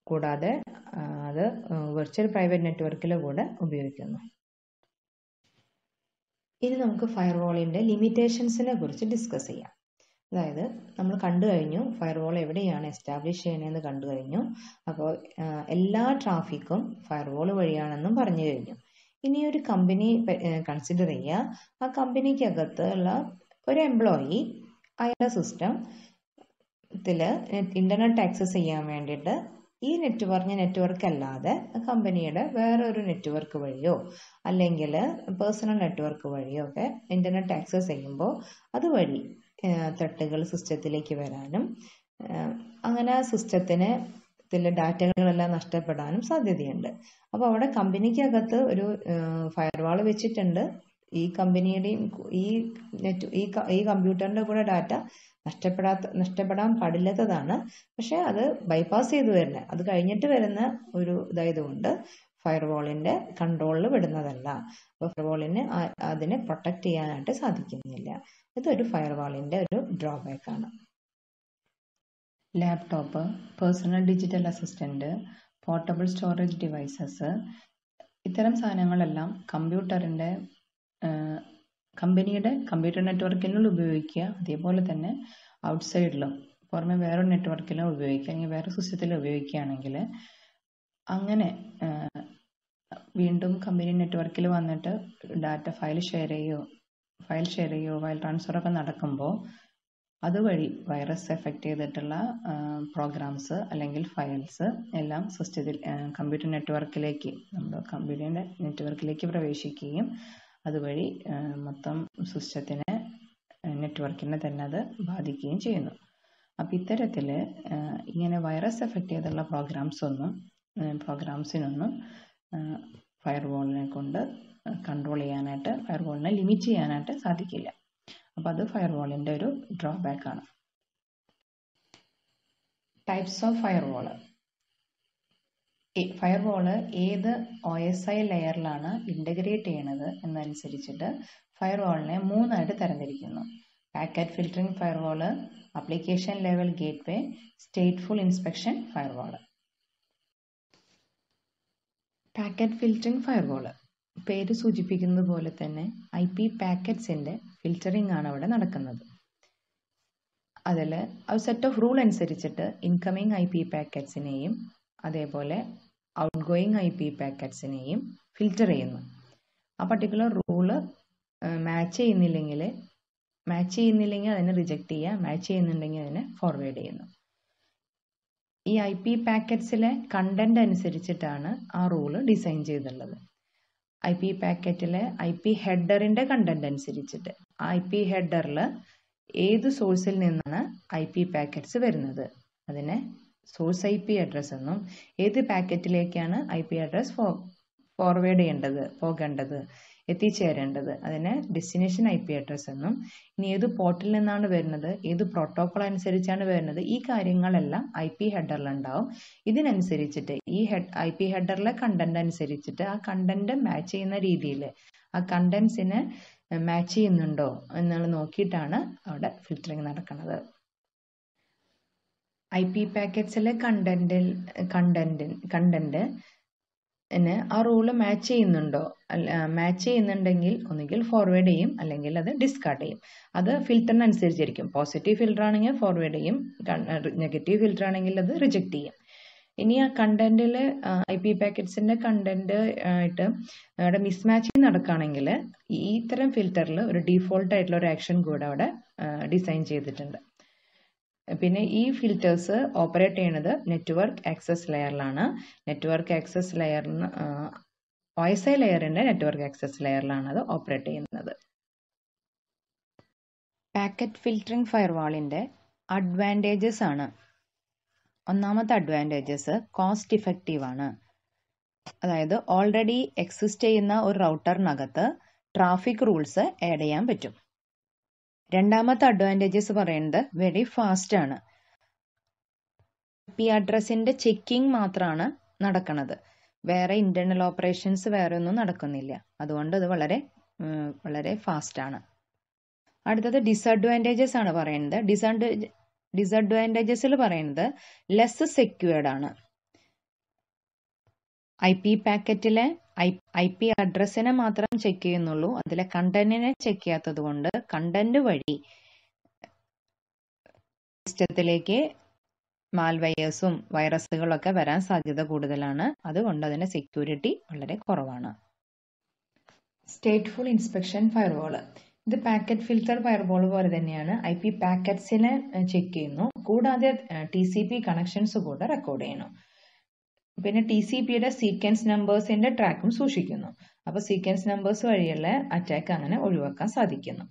കൂടാതെ അത് വെർച്വൽ പ്രൈവറ്റ് നെറ്റ്വർക്കിൽ കൂടെ ഉപയോഗിക്കുന്നു. ഇനി നമുക്ക് ഫയർവാളിന്റെ ലിമിറ്റേഷൻസിനെ കുറിച്ച് ഡിസ്കസ് ചെയ്യാം. അതായത് നമ്മൾ കണ്ടു കഴിഞ്ഞു ഫയർവാൾ എവിടെയാണ് എസ്റ്റാബ്ലിഷ് ചെയ്യണമെന്ന് കണ്ടു കഴിഞ്ഞു. അപ്പോൾ എല്ലാ ട്രാഫിക്കും ഫയർവാൾ വഴിയാണെന്നും പറഞ്ഞു കഴിഞ്ഞു. ഇനി ഒരു കമ്പനി കൺസിഡർ ചെയ്യുക. ആ കമ്പനിക്കകത്ത് ഉള്ള ഒരു എംപ്ലോയി അയാളുടെ സിസ്റ്റത്തില് ഇന്റർനെറ്റ് ആക്സസ് ചെയ്യാൻ വേണ്ടിയിട്ട് ഈ നെറ്റ്വർക്ക് അല്ലാതെ കമ്പനിയുടെ വേറൊരു നെറ്റ്വർക്ക് വഴിയോ അല്ലെങ്കിൽ പേഴ്സണൽ നെറ്റ്വർക്ക് വഴിയോ ഒക്കെ ഇന്റർനെറ്റ് ആക്സസ് ചെയ്യുമ്പോൾ അതുവഴി ത്രെട്ടുകൾ സിസ്റ്റത്തിലേക്ക് വരാനും അങ്ങനെ ആ സിസ്റ്റത്തിനെ ഡാറ്റകളെല്ലാം നഷ്ടപ്പെടാനും സാധ്യതയുണ്ട്. അപ്പോൾ അവിടെ കമ്പനിക്കകത്ത് ഒരു ഫയർവാൾ വെച്ചിട്ടുണ്ട്. ഈ കമ്പനിയുടെയും ഈ കമ്പ്യൂട്ടറിന്റെ കൂടെ ഡാറ്റ നഷ്ടപ്പെടാൻ പാടില്ലാത്തതാണ്. പക്ഷെ അത് ബൈപ്പാസ് ചെയ്ത് വരുന്ന, അത് കഴിഞ്ഞിട്ട് വരുന്ന ഒരു ഇതായതുകൊണ്ട് ഫയർവാളിന്റെ കൺട്രോളിൽ വിടുന്നതല്ല. അപ്പോൾ ഫയർവാളിന് അതിനെ പ്രൊട്ടക്ട് ചെയ്യാനായിട്ട് സാധിക്കുന്നില്ല. ഇതൊരു ഫയർവാളിന്റെ ഒരു ഡ്രോബാക്ക് ആണ്. Laptop, personal digital assistant, portable storage devices, ഇത്തരം സാധനങ്ങളെല്ലാം കമ്പനിയുടെ കമ്പ്യൂട്ടർ നെറ്റ്വർക്കിനുള്ളിൽ ഉപയോഗിക്കുക. അതേപോലെ തന്നെ ഔട്ട്സൈഡിലും പുറമെ വേറൊരു നെറ്റ്വർക്കിലും ഉപയോഗിക്കുക, അല്ലെങ്കിൽ വേറെ സിസ്റ്റത്തിൽ ഉപയോഗിക്കുകയാണെങ്കിൽ അങ്ങനെ വീണ്ടും കമ്പനി നെറ്റ്വർക്കിൽ വന്നിട്ട് ഡാറ്റ ഫയൽ ഷെയർ ചെയ്യുകയോ ഫയൽ ട്രാൻസ്ഫർ ഒക്കെ നടക്കുമ്പോൾ അതുവഴി വൈറസ് എഫക്റ്റ് ചെയ്തിട്ടുള്ള പ്രോഗ്രാംസ് അല്ലെങ്കിൽ ഫയൽസ് എല്ലാം സിസ്റ്റത്തിൽ കമ്പ്യൂട്ടർ നെറ്റ്വർക്കിലേക്ക് പ്രവേശിക്കുകയും അതുവഴി മൊത്തം നെറ്റ്വർക്കിനെ തന്നെ അത് ബാധിക്കുകയും ചെയ്യുന്നു. അപ്പം ഇത്തരത്തിൽ ഇങ്ങനെ വൈറസ് എഫക്റ്റ് ചെയ്തുള്ള പ്രോഗ്രാംസിനൊന്നും ഫയർവാളിനെ കൊണ്ട് കൺട്രോൾ ചെയ്യാനായിട്ട്, ഫയർവാളിനെ ലിമിറ്റ് ചെയ്യാനായിട്ട് സാധിക്കില്ല. അപ്പം അത് ഫയർവാളിൻ്റെ ഒരു ഡ്രോബാക്ക് ആണ്. Types of firewall. ഫയർവാൾ ഏത് OSI ലെയറിലാണ് ഇൻ്റഗ്രേറ്റ് ചെയ്യണത് എന്നനുസരിച്ചിട്ട് ഫയർവാളിനെ 3 തരംതിരിക്കുന്നു. Packet filtering firewall, application level gateway, stateful inspection firewall. Packet filtering firewall പേര് സൂചിപ്പിക്കുന്നത് പോലെ തന്നെ IP പാക്കറ്റ്സിന്റെ ഫിൽറ്ററിംഗ് ആണ് അവിടെ നടക്കുന്നത്. അതിൽ ഒരു സെറ്റ് ഓഫ് റൂൾ അനുസരിച്ചിട്ട് ഇൻകമിങ് IP പാക്കറ്റ്സിനെയും അതേപോലെ ഔട്ട് ഗോയിങ് IP പാക്കറ്റ്സിനെയും ഫിൽറ്റർ ചെയ്യുന്നു. ആ പർട്ടിക്കുലർ റൂള് മാച്ച് ചെയ്യുന്നില്ലെങ്കിൽ അതിനെ റിജക്റ്റ് ചെയ്യുക, മാച്ച് ചെയ്യുന്നുണ്ടെങ്കിൽ അതിനെ ഫോർവേഡ് ചെയ്യുന്നു. ഈ IP പാക്കറ്റ്സിലെ കണ്ടന്റ് അനുസരിച്ചിട്ടാണ് ആ റൂള് ഡിസൈൻ ചെയ്തിട്ടുള്ളത്. IP പാക്കറ്റിലെ IP ഹെഡറിന്റെ കണ്ടന്റ് അനുസരിച്ചിട്ട് IP ഹെഡറിൽ ഏത് സോഴ്സിൽ നിന്നാണ് IP പാക്കറ്റ്സ് വരുന്നത് അതിനെ സോഴ്സ് IP അഡ്രസ് എന്നും, ഏത് പാക്കറ്റിലേക്കാണ് IP അഡ്രസ് പോകേണ്ടത് എത്തിച്ചേരേണ്ടത് അതിനെ ഡെസ്റ്റിനേഷൻ IP അഡ്രസ് എന്നും, ഇനി ഏത് പോർട്ടിൽ നിന്നാണ് വരുന്നത്, ഏത് പ്രോട്ടോകോൾ അനുസരിച്ചാണ് വരുന്നത്, ഈ കാര്യങ്ങളെല്ലാം IP ഹെഡറിലുണ്ടാവും. ഇതിനനുസരിച്ചിട്ട് IP ഹെഡറിലെ കണ്ടന്റ് അനുസരിച്ചിട്ട് ആ കണ്ടന്റ് മാച്ച് ചെയ്യുന്ന രീതിയിൽ ആ കണ്ടന്റ്സിനെ മാച്ച് ചെയ്യുന്നുണ്ടോ എന്നുള്ള നോക്കിയിട്ടാണ് അവിടെ ഫിൽറ്ററിങ് നടക്കുന്നത്. IP പാക്കറ്റ്സിലെ കണ്ടന്റ് ആ റൂള് മാച്ച് ചെയ്യുന്നുണ്ടോ, മാച്ച് ചെയ്യുന്നുണ്ടെങ്കിൽ ഒന്നുകിൽ ഫോർവേഡ് ചെയ്യും അല്ലെങ്കിൽ അത് ഡിസ്കാർഡ് ചെയ്യും. അത് ഫിൽറ്ററിനനുസരിച്ചിരിക്കും. പോസിറ്റീവ് ഫിൽറ്റർ ആണെങ്കിൽ ഫോർവേഡ് ചെയ്യും, നെഗറ്റീവ് ഫിൽറ്റർ ആണെങ്കിൽ അത് റിജക്റ്റ് ചെയ്യും. ഇനി ആ കണ്ടന്റിൽ IP പാക്കറ്റ്സിന്റെ കണ്ടന്റ് ആയിട്ട് അവിടെ മിസ്മാച്ചിങ് നടക്കുകയാണെങ്കിൽ ഈ ഇത്തരം ഫിൽറ്ററിൽ ഒരു ഡീഫോൾട്ട് ആയിട്ടുള്ള ഒരു ആക്ഷൻ കൂടെ അവിടെ ഡിസൈൻ ചെയ്തിട്ടുണ്ട്. പിന്നെ ഈ ഫിൽറ്റേഴ്സ് ഓപ്പറേറ്റ് ചെയ്യുന്നത് നെറ്റ്വർക്ക് ആക്സസ് ലെയറിലാണ്. നെറ്റ്വർക്ക് ആക്സസ് ലെയറിന് OSI ലെയറിന്റെ നെറ്റ്വർക്ക് ആക്സസ് ലെയറിലാണ് അത് ഓപ്പറേറ്റ് ചെയ്യുന്നത്. പാക്കറ്റ് ഫിൽറ്ററിംഗ് ഫയർവാളിന്റെ അഡ്വാൻറ്റേജസ് ആണ്. ഒന്നാമത്തെ അഡ്വാൻറ്റേജസ് കോസ്റ്റ് ഇഫക്റ്റീവ് ആണ്. അതായത് ഓൾറെഡി എക്സിസ്റ്റ് ചെയ്യുന്ന ഒരു റൗട്ടറിനകത്ത് ട്രാഫിക് റൂൾസ് ആഡ് ചെയ്യാൻ പറ്റും. രണ്ടാമത്തെ അഡ്വാൻറ്റേജസ് പറയുന്നത് വെരി ഫാസ്റ്റ് ആണ്. IP അഡ്രസ്സിന്റെ ചെക്കിംഗ് മാത്രമാണ് നടക്കുന്നത്, വേറെ ഇന്റേണൽ ഓപ്പറേഷൻസ് വേറെ ഒന്നും നടക്കുന്നില്ല. അതുകൊണ്ട് അത് വളരെ ഫാസ്റ്റ് ആണ്. അടുത്തത് ഡിസഡ്വാൻറ്റേജസ് ആണ് പറയുന്നത്. ഡിസഡ്വാൻറ്റേജസിൽ പറയുന്നത് ലെസ് സെക്യൂർഡ് ആണ്. IP പാക്കറ്റിലെ IP അഡ്രസ്സിനെ മാത്രം ചെക്ക് ചെയ്യുന്നുള്ളൂ, അതിലെ കണ്ടന്റിനെ ചെക്ക് ചെയ്യാത്തത് കൊണ്ട് കണ്ടന്റ് വഴി സിസ്റ്റത്തിലേക്ക് മാൽവെയേഴ്സും വൈറസുകളൊക്കെ വരാൻ സാധ്യത കൂടുതലാണ്. അതുകൊണ്ട് അതിന്റെ സെക്യൂരിറ്റി വളരെ കുറവാണ്. സ്റ്റേറ്റ്ഫുൾ ഇൻസ്പെക്ഷൻ ഫയർവാൾ ഇത് പാക്കറ്റ് ഫിൽറ്റർ ഫയർവാൾ പോലെ തന്നെയാണ്. IP പാക്കറ്റ്സിനെ ചെക്ക് ചെയ്യുന്നു, കൂടാതെ TCP കണക്ഷൻസ് കൂടെ റെക്കോർഡ് ചെയ്യുന്നു. പിന്നെ TCPയുടെ സീക്വൻസ് നമ്പേഴ്സിന്റെ ട്രാക്കും സൂക്ഷിക്കുന്നു. അപ്പൊ സീക്വൻസ് നമ്പേഴ്സ് വഴിയുള്ള അറ്റാക്ക് അങ്ങനെ ഒഴിവാക്കാൻ സാധിക്കുന്നു.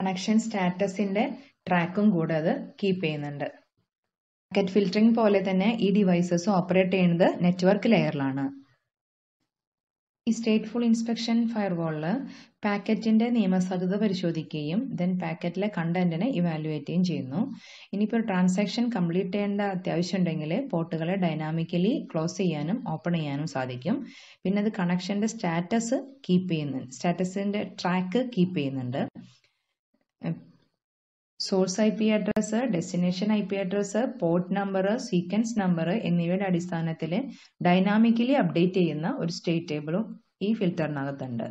കണക്ഷൻ സ്റ്റാറ്റസിന്റെ ട്രാക്കും കൂടെ അത് കീപ്പ് ചെയ്യുന്നുണ്ട്. പാക്കറ്റ് ഫിൽറ്ററിംഗ് പോലെ തന്നെ ഈ ഡിവൈസസ് ഓപ്പറേറ്റ് ചെയ്യുന്നത് നെറ്റ്വർക്ക് ലെയറിലാണ്. ഈ സ്റ്റേറ്റ്ഫുൾ ഇൻസ്പെക്ഷൻ ഫയർവാളിൽ പാക്കറ്റിന്റെ നിയമസാധുത പരിശോധിക്കുകയും ദെൻ പാക്കറ്റിലെ കണ്ടന്റിനെ ഇവാലുവേറ്റ് ചെയ്യുകയും ചെയ്യുന്നു. ഇനിയിപ്പോൾ ട്രാൻസാക്ഷൻ കംപ്ലീറ്റ് ചെയ്യേണ്ട അത്യാവശ്യം ഉണ്ടെങ്കിൽ പോർട്ടുകളെ ഡൈനാമിക്കലി ക്ലോസ് ചെയ്യാനും ഓപ്പൺ ചെയ്യാനും സാധിക്കും. പിന്നെ അത് കണക്ഷന്റെ സ്റ്റാറ്റസ് കീപ്പ് ചെയ്യുന്നുണ്ട്, സ്റ്റാറ്റസിന്റെ ട്രാക്ക് കീപ്പ് ചെയ്യുന്നുണ്ട്. Source I P address, destination I P address, port number, sequence number എന്നിവയുടെ അടിസ്ഥാനത്തിൽ ഡൈനാമിക്കലി അപ്ഡേറ്റ് ചെയ്യുന്ന ഒരു സ്റ്റേറ്റ് ടേബിളും ഈ ഫിൽറ്ററിനകത്തുണ്ട്.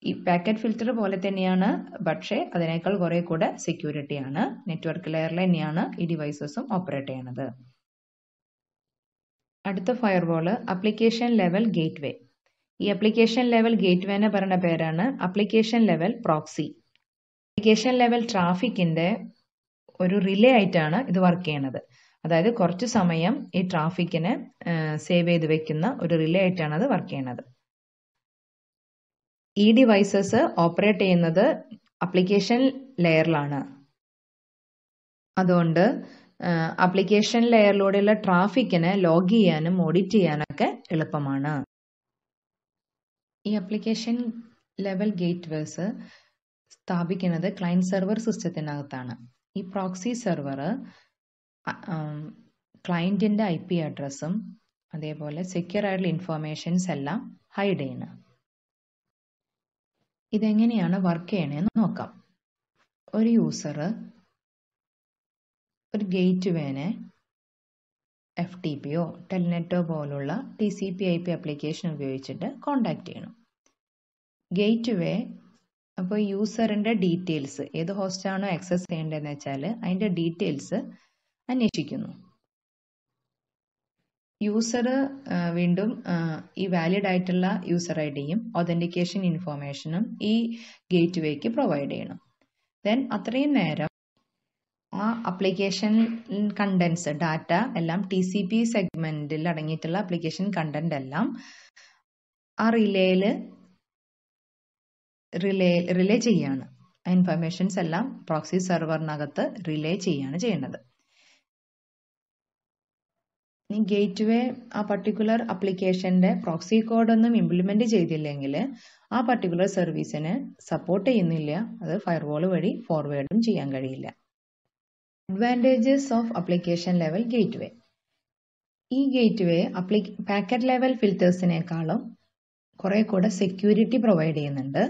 ഈ പാക്കറ്റ് ഫിൽറ്റർ പോലെ തന്നെയാണ്, പക്ഷേ അതിനേക്കാൾ കുറെ കൂടെ സെക്യൂരിറ്റിയാണ്. നെറ്റ്വർക്ക് ലെയറിൽ തന്നെയാണ് ഈ ഡിവൈസസും ഓപ്പറേറ്റ് ചെയ്യുന്നത്. അടുത്ത ഫയർവാള് അപ്ലിക്കേഷൻ ലെവൽ ഗേറ്റ്വേ. ഈ അപ്ലിക്കേഷൻ ലെവൽ ഗേറ്റ്വേനെ പറയുന്ന പേരാണ് application level proxy. Application level ട്രാഫിക്കിന്റെ ഒരു റിലേ ആയിട്ടാണ് ഇത് വർക്ക് ചെയ്യുന്നത്. അതായത് കുറച്ച് സമയം ഈ ട്രാഫിക്കിനെ സേവ് ചെയ്ത് വെക്കുന്ന ഒരു റിലേ ആയിട്ടാണ് അത് വർക്ക് ചെയ്യുന്നത്. ഈ ഡിവൈസസ് ഓപ്പറേറ്റ് ചെയ്യുന്നത് അപ്ലിക്കേഷൻ ലെയറിലാണ്. അതുകൊണ്ട് അപ്ലിക്കേഷൻ ലെയറിലൂടെയുള്ള ട്രാഫിക്കിനെ ലോഗ് ചെയ്യാനും ഓഡിറ്റ് ചെയ്യാനൊക്കെ എളുപ്പമാണ്. ഈ അപ്ലിക്കേഷൻ ലെവൽ ഗേറ്റ്വേസ് സ്ഥാപിക്കുന്നത് ക്ലയന്റ് സെർവർ സിസ്റ്റത്തിനകത്താണ്. ഈ പ്രോക്സി സെർവർ ക്ലയന്റിന്റെ ഐ പി അഡ്രസ്സും അതേപോലെ സെക്യൂർ ആയിട്ടുള്ള ഇൻഫോർമേഷൻസ് എല്ലാം ഹൈഡ് ചെയ്യണം. ഇതെങ്ങനെയാണ് വർക്ക് ചെയ്യണമെന്ന് നോക്കാം. ഒരു യൂസർ ഒരു ഗേറ്റ്വേനെ FTPയോ ടെൽനെറ്റോ പോലുള്ള TCP/IP ആപ്ലിക്കേഷൻ ഉപയോഗിച്ചിട്ട് കോണ്ടാക്ട് ചെയ്യണം. ഗേറ്റ്വേ അപ്പോൾ യൂസറിന്റെ ഡീറ്റെയിൽസ്, ഏത് ഹോസ്റ്റാണോ ആക്സസ് ചെയ്യേണ്ടതെന്ന് വെച്ചാൽ അതിന്റെ ഡീറ്റെയിൽസ് അന്വേഷിക്കുന്നു. യൂസർ വീണ്ടും ഈ വാലിഡ് ആയിട്ടുള്ള യൂസർ ഐഡിയും ഒതന്റിക്കേഷൻ ഇൻഫോർമേഷനും ഈ ഗേറ്റ്വേക്ക് പ്രൊവൈഡ് ചെയ്യണം. ദെൻ അത്രയും നേരം ആ ആപ്ലിക്കേഷൻ കണ്ടന്റ്സ്, ഡാറ്റ എല്ലാം TCP സെഗ്മെന്റിൽ അടങ്ങിയിട്ടുള്ള ആപ്ലിക്കേഷൻ കണ്ടന്റ് എല്ലാം ആ റിലേ ചെയ്യാണ്. ആ ഇൻഫർമേഷൻസ് എല്ലാം പ്രോക്സി സെർവറിനകത്ത് റിലേ ചെയ്യാണ് ചെയ്യുന്നത്. ഈ ഗേറ്റ്വേ ആ പർട്ടിക്കുലർ ആപ്ലിക്കേഷന്റെ പ്രോക്സി കോഡ് ഒന്നും ഇംപ്ലിമെന്റ് ചെയ്തില്ലെങ്കിൽ ആ പർട്ടിക്കുലർ സർവീസിനെ സപ്പോർട്ട് ചെയ്യുന്നില്ല. അത് ഫയർവാൾ വഴി ഫോർവേഡും ചെയ്യാൻ കഴിയില്ല. Advantages of application level gateway. ഈ ഗേറ്റ്വേ പാക്കറ്റ് ലെവൽ ഫിൽറ്റേഴ്സിനേക്കാളും കുറെ കൂടെ സെക്യൂരിറ്റി പ്രൊവൈഡ് ചെയ്യുന്നുണ്ട്.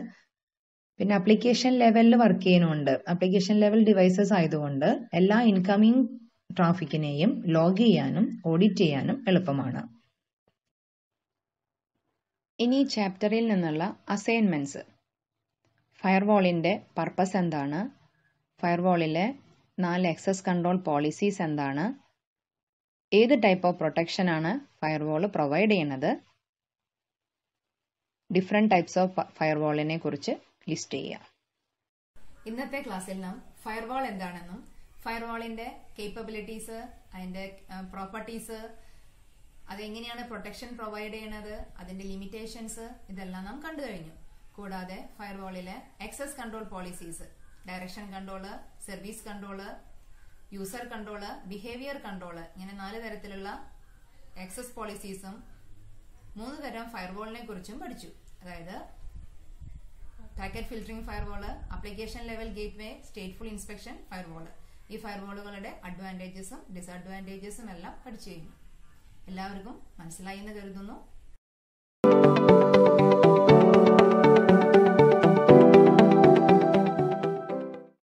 പിന്നെ ആപ്ലിക്കേഷൻ ലെവലിൽ വർക്ക് ചെയ്യുന്നുണ്ട്. ആപ്ലിക്കേഷൻ ലെവൽ ഡിവൈസസ് ആയതുകൊണ്ട് എല്ലാ ഇൻകമിംഗ് ട്രാഫിക്കിനെയും ലോഗ് ചെയ്യാനും ഓഡിറ്റ് ചെയ്യാനും എളുപ്പമാണ്. ഇനി ചാപ്റ്ററിൽ നിന്നുള്ള അസൈൻമെന്റ്സ്. ഫയർവാളിന്റെ പർപ്പസ് എന്താണ്? ഫയർവാളിലെ 4 ആക്സസ് കൺട്രോൾ പോളിസീസ് എന്താണ്? ഏത് ടൈപ്പ് ഓഫ് പ്രൊട്ടക്ഷൻ ആണ് ഫയർവാൾ പ്രൊവൈഡ് ചെയ്യുന്നത്? ഡിഫറെന്റ് ടൈപ്സ് ഓഫ് ഫയർവാളിനെ കുറിച്ച് ലിസ്റ്റ് ചെയ്യുക. ഇന്നത്തെ ക്ലാസ്സിൽ നാം ഫയർവാൾ എന്താണെന്നും ഫയർവാളിന്റെ കേപ്പബിലിറ്റീസ്, അതിന്റെ പ്രോപ്പർട്ടീസ്, അതെങ്ങനെയാണ് പ്രൊട്ടക്ഷൻ പ്രൊവൈഡ് ചെയ്യുന്നത്, അതിന്റെ ലിമിറ്റേഷൻസ്, ഇതെല്ലാം നാം കണ്ടു കഴിഞ്ഞു. കൂടാതെ ഫയർവാളിലെ access control policies, direction control, service control, user control, behaviour control, ഇങ്ങനെ 4 തരത്തിലുള്ള ആക്സസ് പോളിസീസും 3 തരം ഫയർവാളിനെ കുറിച്ചും പഠിച്ചു. അതായത് packet filtering firewall, application level gateway, stateful inspection firewall. ഈ ഫയർവാളുകളുടെ അഡ്വാൻറ്റേജസും ഡിസഡ്വാൻറ്റേജസും എല്ലാം പഠിച്ചു കഴിഞ്ഞു. എല്ലാവർക്കും മനസ്സിലായി എന്ന് കരുതുന്നു.